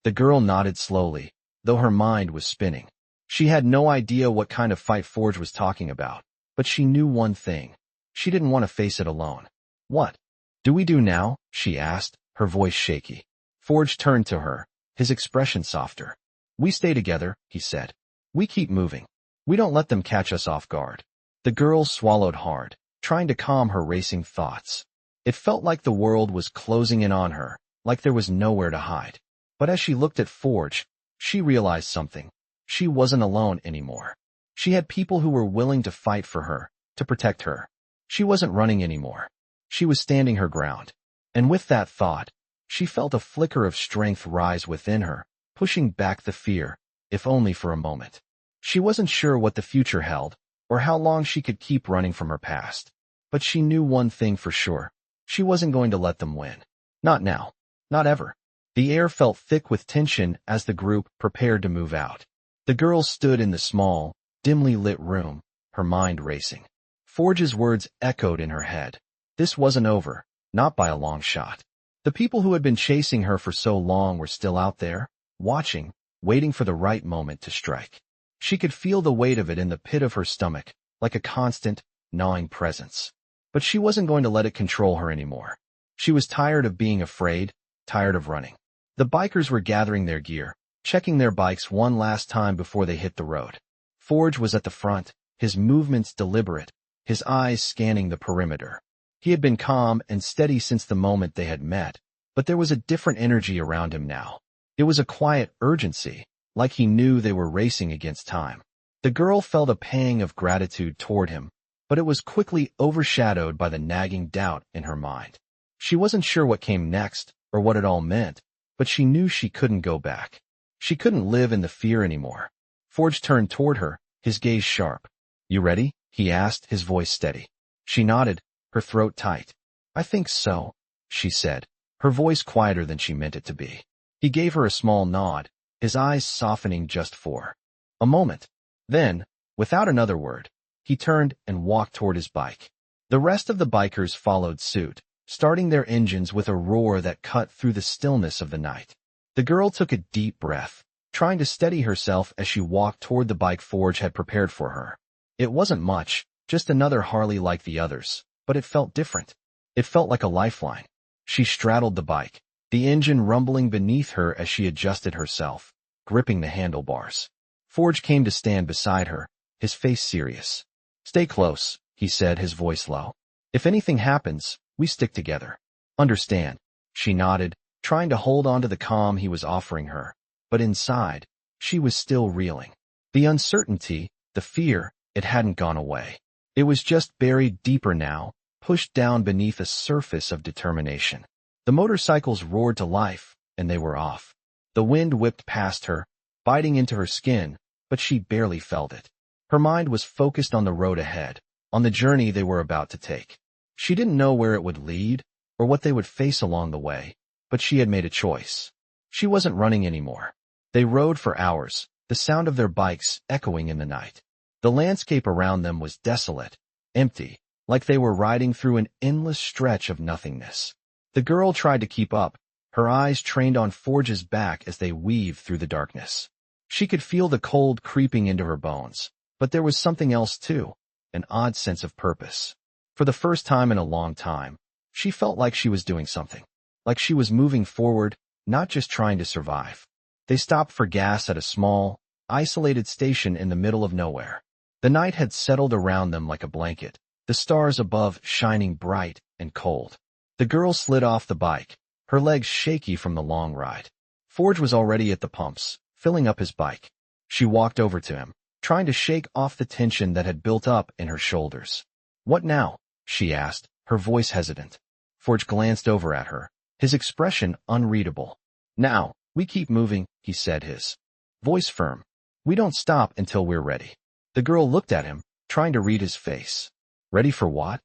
The girl nodded slowly, though her mind was spinning. She had no idea what kind of fight Forge was talking about, but she knew one thing. She didn't want to face it alone. "What do we do now?" she asked, her voice shaky. Forge turned to her, his expression softer. "We stay together," he said. "We keep moving. We don't let them catch us off guard." The girl swallowed hard, trying to calm her racing thoughts. It felt like the world was closing in on her, like there was nowhere to hide. But as she looked at Forge, she realized something. She wasn't alone anymore. She had people who were willing to fight for her, to protect her. She wasn't running anymore. She was standing her ground. And with that thought, she felt a flicker of strength rise within her, pushing back the fear, if only for a moment. She wasn't sure what the future held, or how long she could keep running from her past. But she knew one thing for sure. She wasn't going to let them win. Not now. Not ever. The air felt thick with tension as the group prepared to move out. The girl stood in the small, dimly lit room, her mind racing. Forge's words echoed in her head. This wasn't over, not by a long shot. The people who had been chasing her for so long were still out there, watching, waiting for the right moment to strike. She could feel the weight of it in the pit of her stomach, like a constant, gnawing presence. But she wasn't going to let it control her anymore. She was tired of being afraid, tired of running. The bikers were gathering their gear, checking their bikes one last time before they hit the road. Forge was at the front, his movements deliberate, his eyes scanning the perimeter. He had been calm and steady since the moment they had met, but there was a different energy around him now. It was a quiet urgency, like he knew they were racing against time. The girl felt a pang of gratitude toward him, but it was quickly overshadowed by the nagging doubt in her mind. She wasn't sure what came next, or what it all meant, but she knew she couldn't go back. She couldn't live in the fear anymore. Forge turned toward her, his gaze sharp. "You ready?" he asked, his voice steady. She nodded, her throat tight. "I think so," she said, her voice quieter than she meant it to be. He gave her a small nod, his eyes softening just for a moment. Then, without another word, he turned and walked toward his bike. The rest of the bikers followed suit, starting their engines with a roar that cut through the stillness of the night. The girl took a deep breath, trying to steady herself as she walked toward the bike Forge had prepared for her. It wasn't much, just another Harley like the others, but it felt different. It felt like a lifeline. She straddled the bike, the engine rumbling beneath her as she adjusted herself, gripping the handlebars. Forge came to stand beside her, his face serious. "Stay close," he said, his voice low. "If anything happens, we stick together. Understand?" She nodded, trying to hold on to the calm he was offering her, but inside, she was still reeling. The uncertainty, the fear, it hadn't gone away. It was just buried deeper now, pushed down beneath a surface of determination. The motorcycles roared to life, and they were off. The wind whipped past her, biting into her skin, but she barely felt it. Her mind was focused on the road ahead, on the journey they were about to take. She didn't know where it would lead, or what they would face along the way, but she had made a choice. She wasn't running anymore. They rode for hours, the sound of their bikes echoing in the night. The landscape around them was desolate, empty, like they were riding through an endless stretch of nothingness. The girl tried to keep up, her eyes trained on Forge's back as they weaved through the darkness. She could feel the cold creeping into her bones, but there was something else too, an odd sense of purpose. For the first time in a long time, she felt like she was doing something, like she was moving forward, not just trying to survive. They stopped for gas at a small, isolated station in the middle of nowhere. The night had settled around them like a blanket, the stars above shining bright and cold. The girl slid off the bike, her legs shaky from the long ride. Forge was already at the pumps, filling up his bike. She walked over to him, trying to shake off the tension that had built up in her shoulders. "What now?" she asked, her voice hesitant. Forge glanced over at her, his expression unreadable. "Now, we keep moving," he said, his voice firm. "We don't stop until we're ready." The girl looked at him, trying to read his face. "Ready for what?"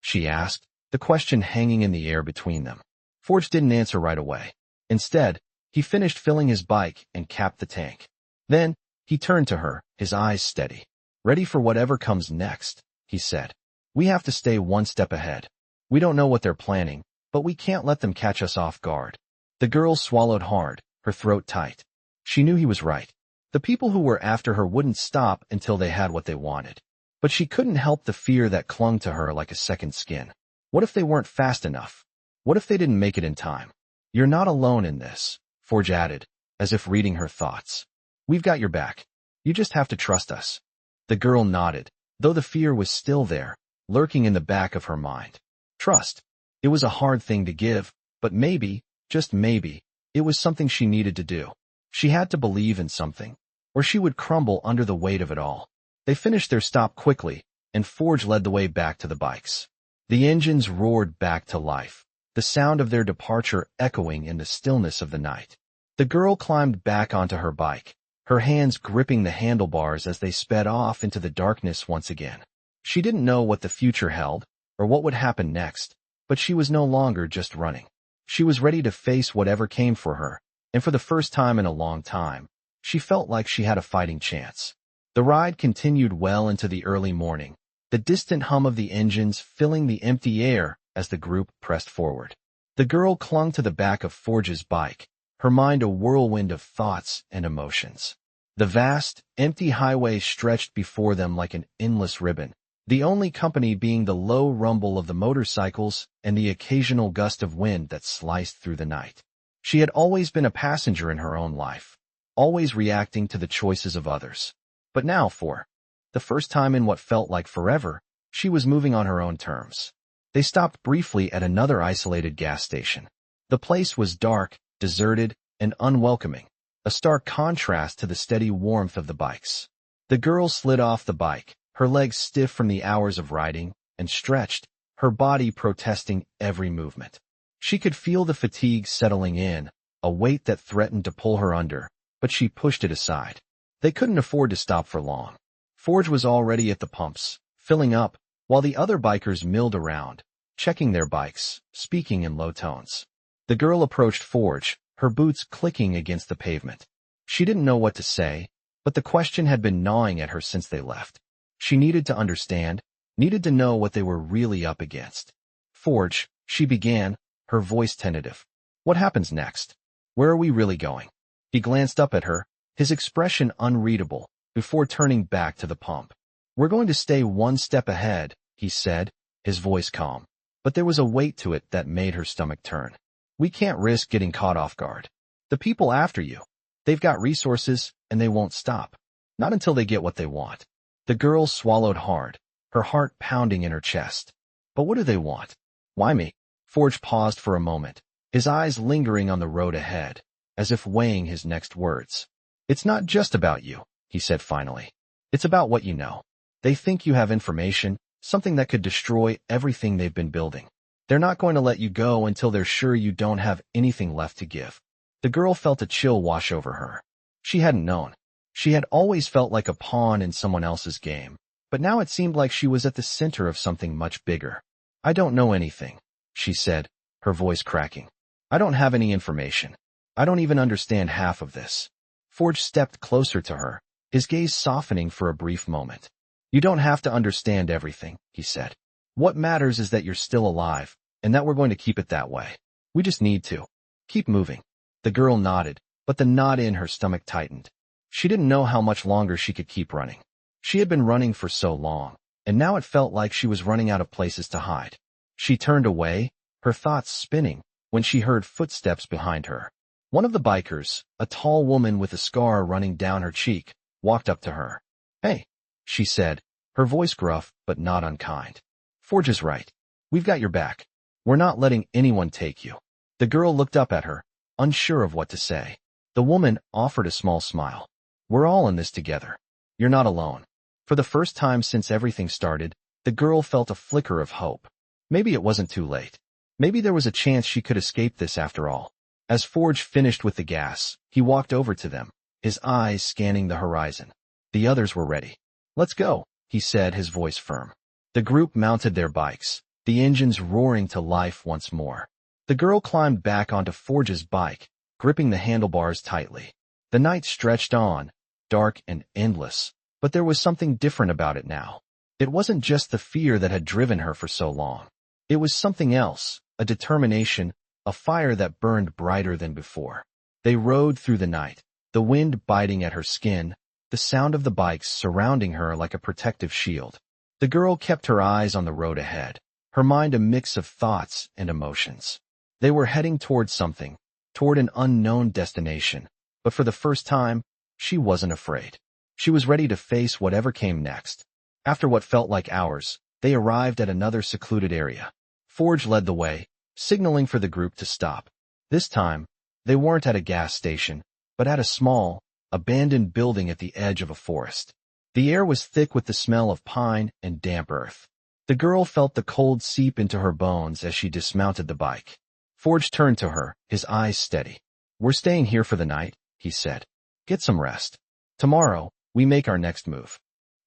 she asked, the question hanging in the air between them. Forge didn't answer right away. Instead, he finished filling his bike and capped the tank. Then, he turned to her, his eyes steady. "Ready for whatever comes next," he said. "We have to stay one step ahead. We don't know what they're planning, but we can't let them catch us off guard." The girl swallowed hard, her throat tight. She knew he was right. The people who were after her wouldn't stop until they had what they wanted. But she couldn't help the fear that clung to her like a second skin. What if they weren't fast enough? What if they didn't make it in time? "You're not alone in this," Forge added, as if reading her thoughts. "We've got your back. You just have to trust us." The girl nodded, though the fear was still there, lurking in the back of her mind. Trust. It was a hard thing to give, but maybe, just maybe, it was something she needed to do. She had to believe in something, or she would crumble under the weight of it all. They finished their stop quickly, and Forge led the way back to the bikes. The engines roared back to life, the sound of their departure echoing in the stillness of the night. The girl climbed back onto her bike, her hands gripping the handlebars as they sped off into the darkness once again. She didn't know what the future held, or what would happen next, but she was no longer just running. She was ready to face whatever came for her, and for the first time in a long time, she felt like she had a fighting chance. The ride continued well into the early morning, the distant hum of the engines filling the empty air as the group pressed forward. The girl clung to the back of Forge's bike, her mind a whirlwind of thoughts and emotions. The vast, empty highway stretched before them like an endless ribbon, the only company being the low rumble of the motorcycles and the occasional gust of wind that sliced through the night. She had always been a passenger in her own life, always reacting to the choices of others. But now, for the first time in what felt like forever, she was moving on her own terms. They stopped briefly at another isolated gas station. The place was dark, deserted, and unwelcoming, a stark contrast to the steady warmth of the bikes. The girl slid off the bike, her legs stiff from the hours of riding, and stretched, her body protesting every movement. She could feel the fatigue settling in, a weight that threatened to pull her under, but she pushed it aside. They couldn't afford to stop for long. Forge was already at the pumps, filling up, while the other bikers milled around, checking their bikes, speaking in low tones. The girl approached Forge, her boots clicking against the pavement. She didn't know what to say, but the question had been gnawing at her since they left. She needed to understand, needed to know what they were really up against. "Forge," she began, her voice tentative. "What happens next? Where are we really going?" He glanced up at her, his expression unreadable, before turning back to the pump. "We're going to stay one step ahead," he said, his voice calm. But there was a weight to it that made her stomach turn. "We can't risk getting caught off guard. The people after you, they've got resources, and they won't stop. Not until they get what they want." The girl swallowed hard, her heart pounding in her chest. "But what do they want? Why me?" Forge paused for a moment, his eyes lingering on the road ahead, as if weighing his next words. "It's not just about you," he said finally. "It's about what you know. They think you have information, something that could destroy everything they've been building. They're not going to let you go until they're sure you don't have anything left to give." The girl felt a chill wash over her. She hadn't known. She had always felt like a pawn in someone else's game, but now it seemed like she was at the center of something much bigger. I don't know anything, she said, her voice cracking. I don't have any information. I don't even understand half of this. Forge stepped closer to her, his gaze softening for a brief moment. You don't have to understand everything, he said. What matters is that you're still alive, and that we're going to keep it that way. We just need to keep moving. The girl nodded, but the knot in her stomach tightened. She didn't know how much longer she could keep running. She had been running for so long, and now it felt like she was running out of places to hide. She turned away, her thoughts spinning, when she heard footsteps behind her. One of the bikers, a tall woman with a scar running down her cheek, walked up to her. Hey, she said, her voice gruff but not unkind. Forge is right. We've got your back. We're not letting anyone take you. The girl looked up at her, unsure of what to say. The woman offered a small smile. We're all in this together. You're not alone. For the first time since everything started, the girl felt a flicker of hope. Maybe it wasn't too late. Maybe there was a chance she could escape this after all. As Forge finished with the gas, he walked over to them, his eyes scanning the horizon. The others were ready. Let's go, he said, his voice firm. The group mounted their bikes, the engines roaring to life once more. The girl climbed back onto Forge's bike, gripping the handlebars tightly. The night stretched on, dark and endless, but there was something different about it now. It wasn't just the fear that had driven her for so long. It was something else, a determination, a fire that burned brighter than before. They rode through the night, the wind biting at her skin, the sound of the bikes surrounding her like a protective shield. The girl kept her eyes on the road ahead, her mind a mix of thoughts and emotions. They were heading toward something, toward an unknown destination, but for the first time, she wasn't afraid. She was ready to face whatever came next. After what felt like hours, they arrived at another secluded area. Forge led the way, signaling for the group to stop. This time, they weren't at a gas station, but at a small, abandoned building at the edge of a forest. The air was thick with the smell of pine and damp earth. The girl felt the cold seep into her bones as she dismounted the bike. Forge turned to her, his eyes steady. We're staying here for the night, he said. Get some rest. Tomorrow, we make our next move.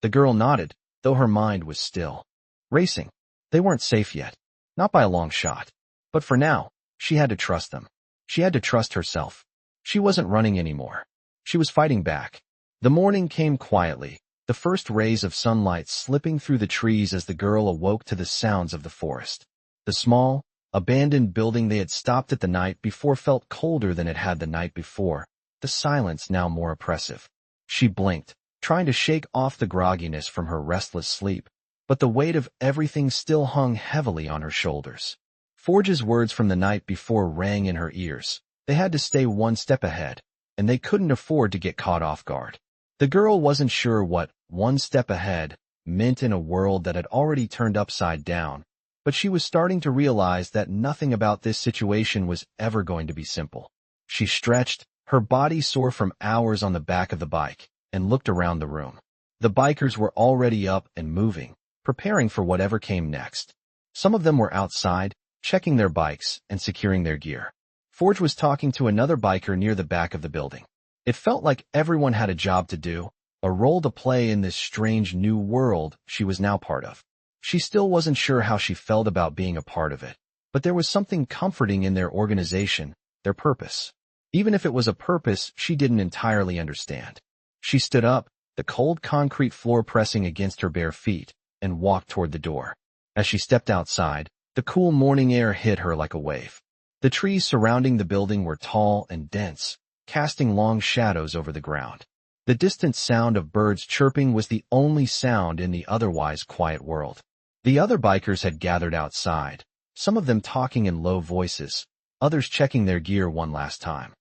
The girl nodded, though her mind was still racing. They weren't safe yet. Not by a long shot. But for now, she had to trust them. She had to trust herself. She wasn't running anymore. She was fighting back. The morning came quietly, the first rays of sunlight slipping through the trees as the girl awoke to the sounds of the forest. The small, abandoned building they had stopped at the night before felt colder than it had the night before, the silence now more oppressive. She blinked, trying to shake off the grogginess from her restless sleep, but the weight of everything still hung heavily on her shoulders. Forge's words from the night before rang in her ears. They had to stay one step ahead, and they couldn't afford to get caught off guard. The girl wasn't sure what one step ahead meant in a world that had already turned upside down, but she was starting to realize that nothing about this situation was ever going to be simple. She stretched, her body sore from hours on the back of the bike, and looked around the room. The bikers were already up and moving, preparing for whatever came next. Some of them were outside, checking their bikes and securing their gear. Forge was talking to another biker near the back of the building. It felt like everyone had a job to do, a role to play in this strange new world she was now part of. She still wasn't sure how she felt about being a part of it, but there was something comforting in their organization, their purpose. Even if it was a purpose she didn't entirely understand. She stood up, the cold concrete floor pressing against her bare feet, and walked toward the door. As she stepped outside, the cool morning air hit her like a wave. The trees surrounding the building were tall and dense, casting long shadows over the ground. The distant sound of birds chirping was the only sound in the otherwise quiet world. The other bikers had gathered outside, some of them talking in low voices, others checking their gear one last time.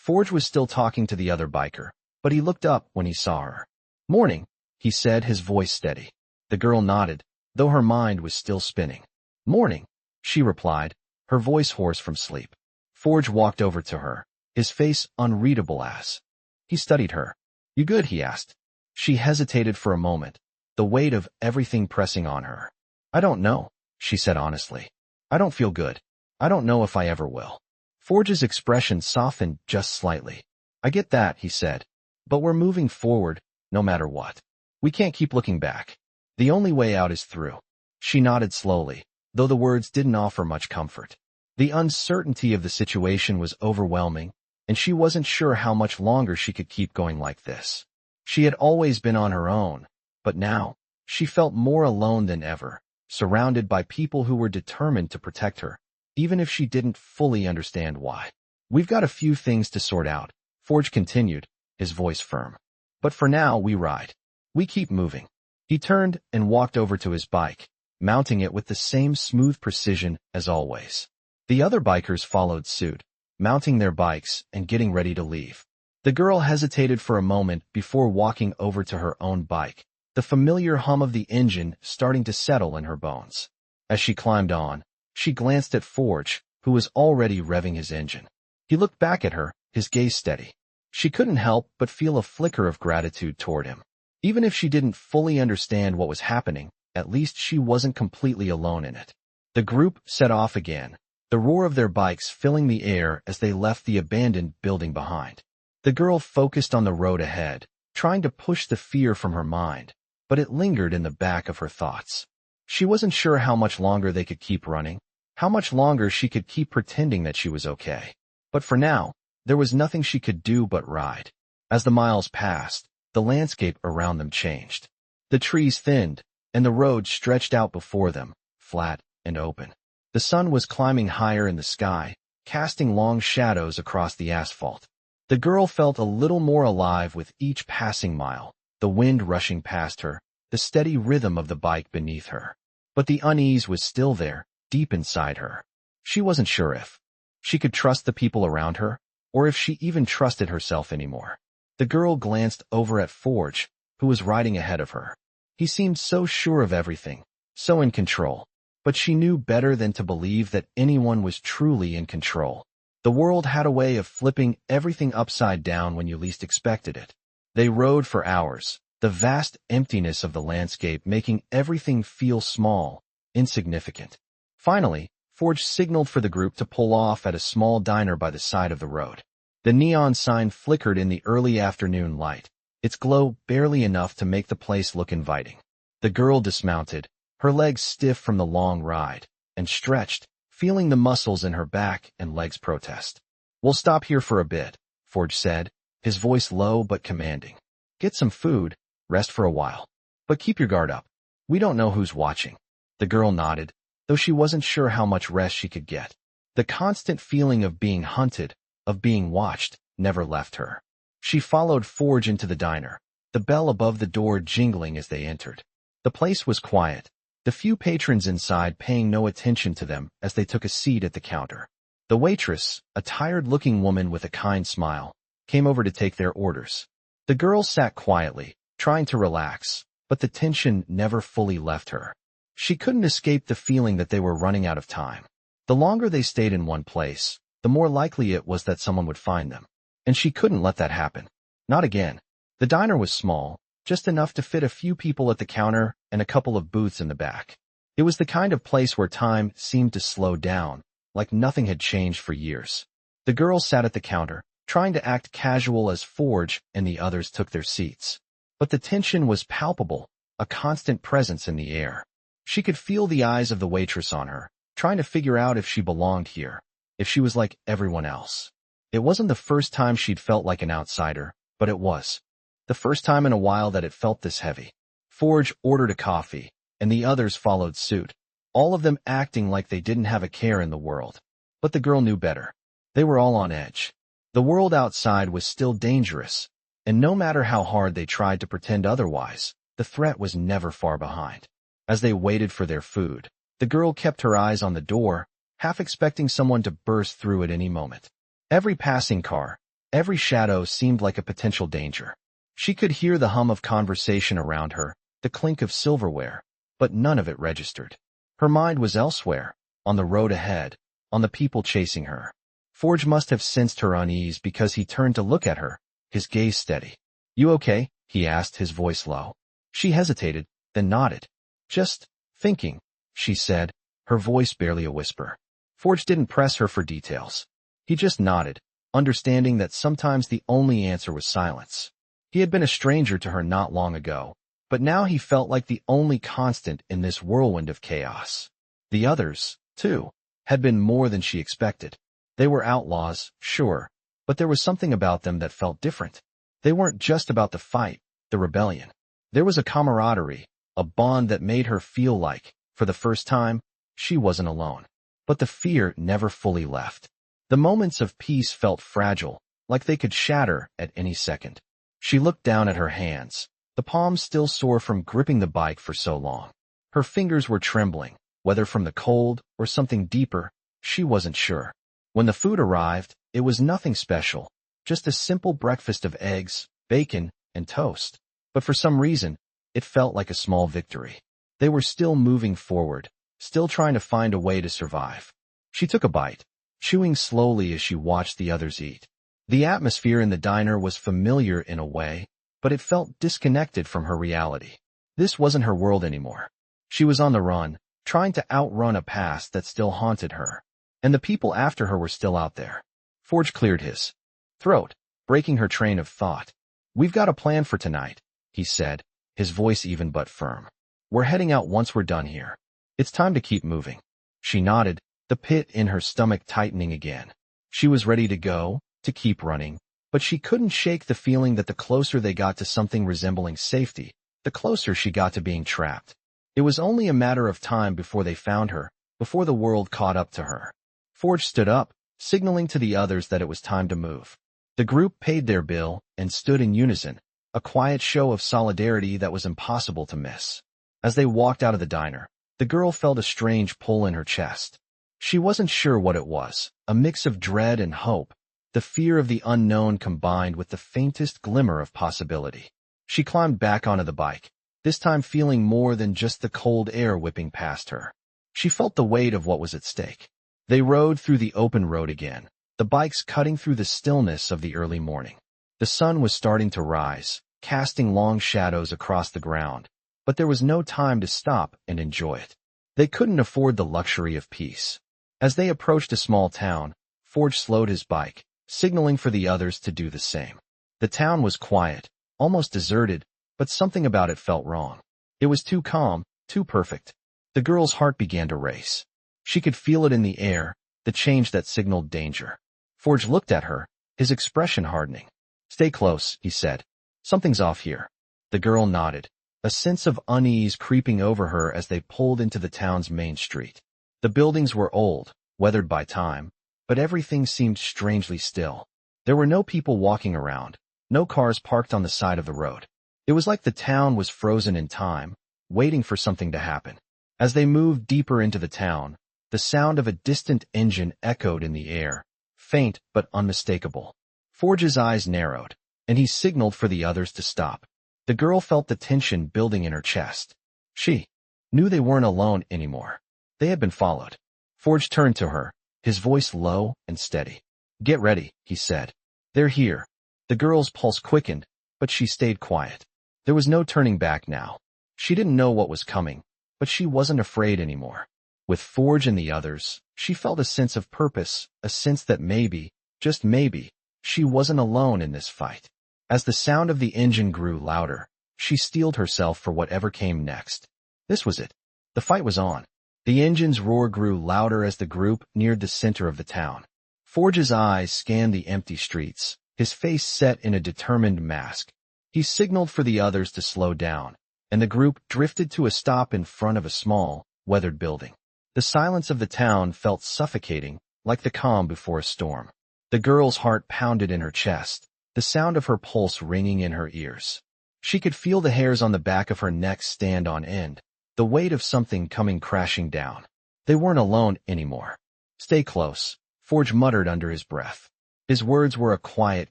Forge was still talking to the other biker, but he looked up when he saw her. Morning, he said, his voice steady. The girl nodded, though her mind was still spinning. Morning, she replied, her voice hoarse from sleep. Forge walked over to her, his face unreadable as. He studied her. You good? He asked. She hesitated for a moment, the weight of everything pressing on her. I don't know, she said honestly. I don't feel good. I don't know if I ever will. Forge's expression softened just slightly. I get that, he said. But we're moving forward, no matter what. We can't keep looking back. The only way out is through. She nodded slowly, though the words didn't offer much comfort. The uncertainty of the situation was overwhelming, and she wasn't sure how much longer she could keep going like this. She had always been on her own, but now, she felt more alone than ever, surrounded by people who were determined to protect her, even if she didn't fully understand why. We've got a few things to sort out, Forge continued, his voice firm. But for now, we ride. We keep moving. He turned and walked over to his bike, mounting it with the same smooth precision as always. The other bikers followed suit, mounting their bikes and getting ready to leave. The girl hesitated for a moment before walking over to her own bike, the familiar hum of the engine starting to settle in her bones. As she climbed on, she glanced at Forge, who was already revving his engine. He looked back at her, his gaze steady. She couldn't help but feel a flicker of gratitude toward him. Even if she didn't fully understand what was happening, at least she wasn't completely alone in it. The group set off again, the roar of their bikes filling the air as they left the abandoned building behind. The girl focused on the road ahead, trying to push the fear from her mind, but it lingered in the back of her thoughts. She wasn't sure how much longer they could keep running, how much longer she could keep pretending that she was okay. But for now, there was nothing she could do but ride. As the miles passed, the landscape around them changed. The trees thinned, and the road stretched out before them, flat and open. The sun was climbing higher in the sky, casting long shadows across the asphalt. The girl felt a little more alive with each passing mile, the wind rushing past her, the steady rhythm of the bike beneath her. But the unease was still there, deep inside her. She wasn't sure if she could trust the people around her, or if she even trusted herself anymore. The girl glanced over at Forge, who was riding ahead of her. He seemed so sure of everything, so in control, but she knew better than to believe that anyone was truly in control. The world had a way of flipping everything upside down when you least expected it. They rode for hours, the vast emptiness of the landscape making everything feel small, insignificant. Finally, Forge signaled for the group to pull off at a small diner by the side of the road. The neon sign flickered in the early afternoon light, its glow barely enough to make the place look inviting. The girl dismounted, her legs stiff from the long ride, and stretched, feeling the muscles in her back and legs protest. "We'll stop here for a bit," Forge said, his voice low but commanding. "Get some food, rest for a while. But keep your guard up. We don't know who's watching." The girl nodded, though she wasn't sure how much rest she could get. The constant feeling of being hunted, of being watched, never left her. She followed Forge into the diner, the bell above the door jingling as they entered. The place was quiet, the few patrons inside paying no attention to them as they took a seat at the counter. The waitress, a tired-looking woman with a kind smile, came over to take their orders. The girl sat quietly, trying to relax, but the tension never fully left her. She couldn't escape the feeling that they were running out of time. The longer they stayed in one place, the more likely it was that someone would find them. And she couldn't let that happen. Not again. The diner was small, just enough to fit a few people at the counter and a couple of booths in the back. It was the kind of place where time seemed to slow down, like nothing had changed for years. The girl sat at the counter, trying to act casual as Forge and the others took their seats. But the tension was palpable, a constant presence in the air. She could feel the eyes of the waitress on her, trying to figure out if she belonged here, if she was like everyone else. It wasn't the first time she'd felt like an outsider, but it was the first time in a while that it felt this heavy. Forge ordered a coffee, and the others followed suit, all of them acting like they didn't have a care in the world. But the girl knew better. They were all on edge. The world outside was still dangerous, and no matter how hard they tried to pretend otherwise, the threat was never far behind. As they waited for their food, the girl kept her eyes on the door, half expecting someone to burst through at any moment. Every passing car, every shadow seemed like a potential danger. She could hear the hum of conversation around her, the clink of silverware, but none of it registered. Her mind was elsewhere, on the road ahead, on the people chasing her. Forge must have sensed her unease because he turned to look at her, his gaze steady. "You okay?" he asked, his voice low. She hesitated, then nodded. "Just thinking," she said, her voice barely a whisper. Forge didn't press her for details. He just nodded, understanding that sometimes the only answer was silence. He had been a stranger to her not long ago, but now he felt like the only constant in this whirlwind of chaos. The others, too, had been more than she expected. They were outlaws, sure, but there was something about them that felt different. They weren't just about the fight, the rebellion. There was a camaraderie, a bond that made her feel like, for the first time, she wasn't alone. But the fear never fully left. The moments of peace felt fragile, like they could shatter at any second. She looked down at her hands, the palms still sore from gripping the bike for so long. Her fingers were trembling, whether from the cold or something deeper, she wasn't sure. When the food arrived, it was nothing special, just a simple breakfast of eggs, bacon, and toast. But for some reason, it felt like a small victory. They were still moving forward, still trying to find a way to survive. She took a bite, chewing slowly as she watched the others eat. The atmosphere in the diner was familiar in a way, but it felt disconnected from her reality. This wasn't her world anymore. She was on the run, trying to outrun a past that still haunted her. And the people after her were still out there. Forge cleared his throat, breaking her train of thought. "We've got a plan for tonight," he said, his voice even but firm. "We're heading out once we're done here. It's time to keep moving." She nodded, the pit in her stomach tightening again. She was ready to go, to keep running, but she couldn't shake the feeling that the closer they got to something resembling safety, the closer she got to being trapped. It was only a matter of time before they found her, before the world caught up to her. Forge stood up, signaling to the others that it was time to move. The group paid their bill and stood in unison, a quiet show of solidarity that was impossible to miss. As they walked out of the diner, the girl felt a strange pull in her chest. She wasn't sure what it was, a mix of dread and hope, the fear of the unknown combined with the faintest glimmer of possibility. She climbed back onto the bike, this time feeling more than just the cold air whipping past her. She felt the weight of what was at stake. They rode through the open road again, the bikes cutting through the stillness of the early morning. The sun was starting to rise, casting long shadows across the ground, but there was no time to stop and enjoy it. They couldn't afford the luxury of peace. As they approached a small town, Forge slowed his bike, signaling for the others to do the same. The town was quiet, almost deserted, but something about it felt wrong. It was too calm, too perfect. The girl's heart began to race. She could feel it in the air, the change that signaled danger. Forge looked at her, his expression hardening. "Stay close," he said. "Something's off here." The girl nodded, a sense of unease creeping over her as they pulled into the town's main street. The buildings were old, weathered by time, but everything seemed strangely still. There were no people walking around, no cars parked on the side of the road. It was like the town was frozen in time, waiting for something to happen. As they moved deeper into the town, the sound of a distant engine echoed in the air, faint but unmistakable. Forge's eyes narrowed, and he signaled for the others to stop. The girl felt the tension building in her chest. She knew they weren't alone anymore. They had been followed. Forge turned to her, his voice low and steady. "Get ready," he said. "They're here." The girl's pulse quickened, but she stayed quiet. There was no turning back now. She didn't know what was coming, but she wasn't afraid anymore. With Forge and the others, she felt a sense of purpose, a sense that maybe, just maybe, she wasn't alone in this fight. As the sound of the engine grew louder, she steeled herself for whatever came next. This was it. The fight was on. The engine's roar grew louder as the group neared the center of the town. Forge's eyes scanned the empty streets, his face set in a determined mask. He signaled for the others to slow down, and the group drifted to a stop in front of a small, weathered building. The silence of the town felt suffocating, like the calm before a storm. The girl's heart pounded in her chest, the sound of her pulse ringing in her ears. She could feel the hairs on the back of her neck stand on end, the weight of something coming crashing down. They weren't alone anymore. "Stay close," Forge muttered under his breath. His words were a quiet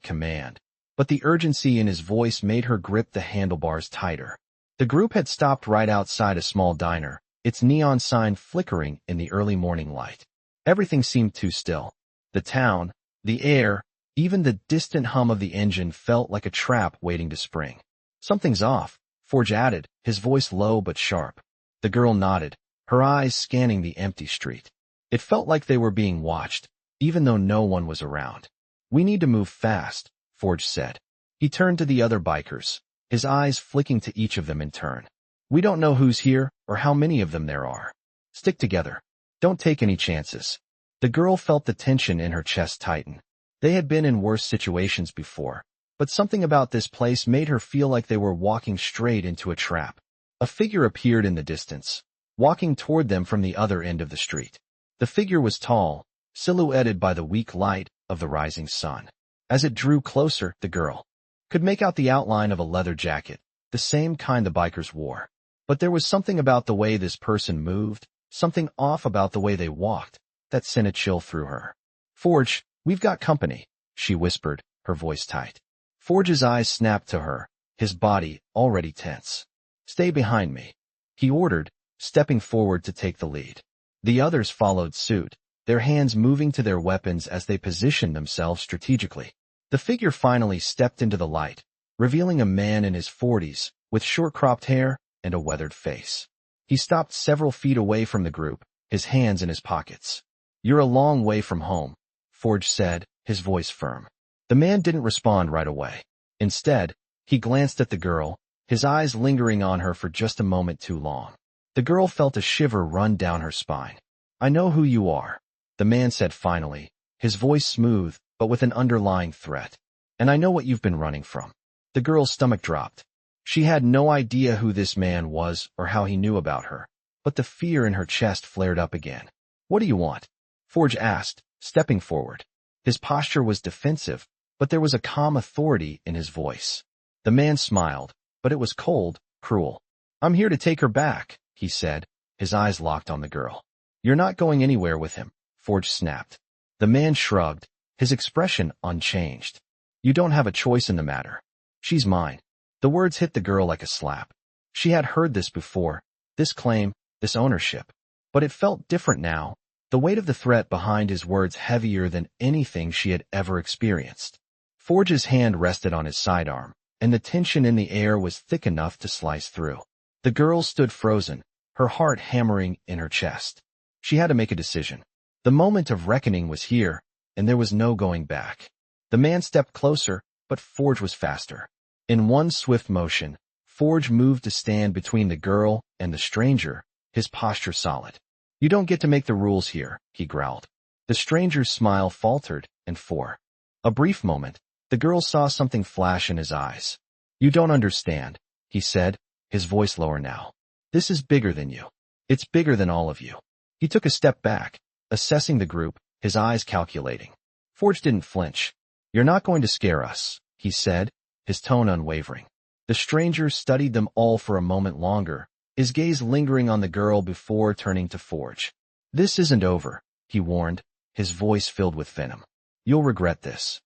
command, but the urgency in his voice made her grip the handlebars tighter. The group had stopped right outside a small diner, its neon sign flickering in the early morning light. Everything seemed too still. The town, the air, even the distant hum of the engine felt like a trap waiting to spring. "Something's off," Forge added, his voice low but sharp. The girl nodded, her eyes scanning the empty street. It felt like they were being watched, even though no one was around. "We need to move fast," Forge said. He turned to the other bikers, his eyes flicking to each of them in turn. We don't know who's here or how many of them there are. Stick together. Don't take any chances. The girl felt the tension in her chest tighten. They had been in worse situations before, but something about this place made her feel like they were walking straight into a trap. A figure appeared in the distance, walking toward them from the other end of the street. The figure was tall, silhouetted by the weak light of the rising sun. As it drew closer, the girl could make out the outline of a leather jacket, the same kind the bikers wore. But there was something about the way this person moved, something off about the way they walked, that sent a chill through her. Forge, we've got company, she whispered, her voice tight. Forge's eyes snapped to her, his body already tense. Stay behind me, he ordered, stepping forward to take the lead. The others followed suit, their hands moving to their weapons as they positioned themselves strategically. The figure finally stepped into the light, revealing a man in his 40s, with short-cropped hair and a weathered face. He stopped several feet away from the group, his hands in his pockets. You're a long way from home, Forge said, his voice firm. The man didn't respond right away. Instead, he glanced at the girl, his eyes lingering on her for just a moment too long. The girl felt a shiver run down her spine. I know who you are, the man said finally, his voice smooth, but with an underlying threat. And I know what you've been running from. The girl's stomach dropped. She had no idea who this man was or how he knew about her, but the fear in her chest flared up again. What do you want? Forge asked, stepping forward. His posture was defensive, but there was a calm authority in his voice. The man smiled, but it was cold, cruel. I'm here to take her back, he said, his eyes locked on the girl. You're not going anywhere with him, Forge snapped. The man shrugged, his expression unchanged. You don't have a choice in the matter. She's mine. The words hit the girl like a slap. She had heard this before, this claim, this ownership. But it felt different now, the weight of the threat behind his words heavier than anything she had ever experienced. Forge's hand rested on his sidearm, and the tension in the air was thick enough to slice through. The girl stood frozen, her heart hammering in her chest. She had to make a decision. The moment of reckoning was here, and there was no going back. The man stepped closer, but Forge was faster. In one swift motion, Forge moved to stand between the girl and the stranger, his posture solid. You don't get to make the rules here, he growled. The stranger's smile faltered, and for a brief moment, the girl saw something flash in his eyes. You don't understand, he said, his voice lower now. This is bigger than you. It's bigger than all of you. He took a step back, assessing the group, his eyes calculating. Forge didn't flinch. You're not going to scare us, he said, his tone unwavering. The stranger studied them all for a moment longer, his gaze lingering on the girl before turning to Forge. This isn't over, he warned, his voice filled with venom. You'll regret this.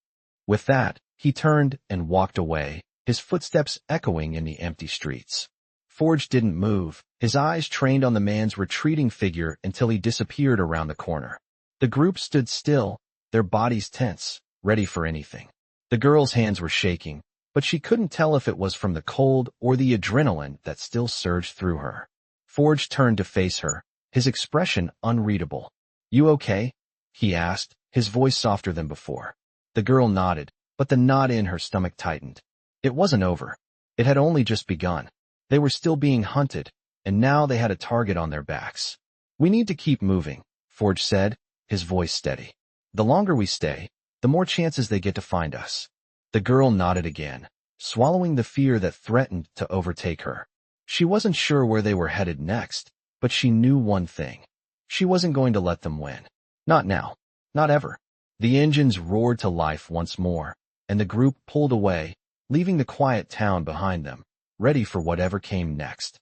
With that, he turned and walked away, his footsteps echoing in the empty streets. Forge didn't move, his eyes trained on the man's retreating figure until he disappeared around the corner. The group stood still, their bodies tense, ready for anything. The girl's hands were shaking, but she couldn't tell if it was from the cold or the adrenaline that still surged through her. Forge turned to face her, his expression unreadable. You okay? He asked, his voice softer than before. The girl nodded, but the knot in her stomach tightened. It wasn't over. It had only just begun. They were still being hunted, and now they had a target on their backs. We need to keep moving, Forge said, his voice steady. The longer we stay, the more chances they get to find us. The girl nodded again, swallowing the fear that threatened to overtake her. She wasn't sure where they were headed next, but she knew one thing. She wasn't going to let them win. Not now. Not ever. The engines roared to life once more, and the group pulled away, leaving the quiet town behind them, ready for whatever came next.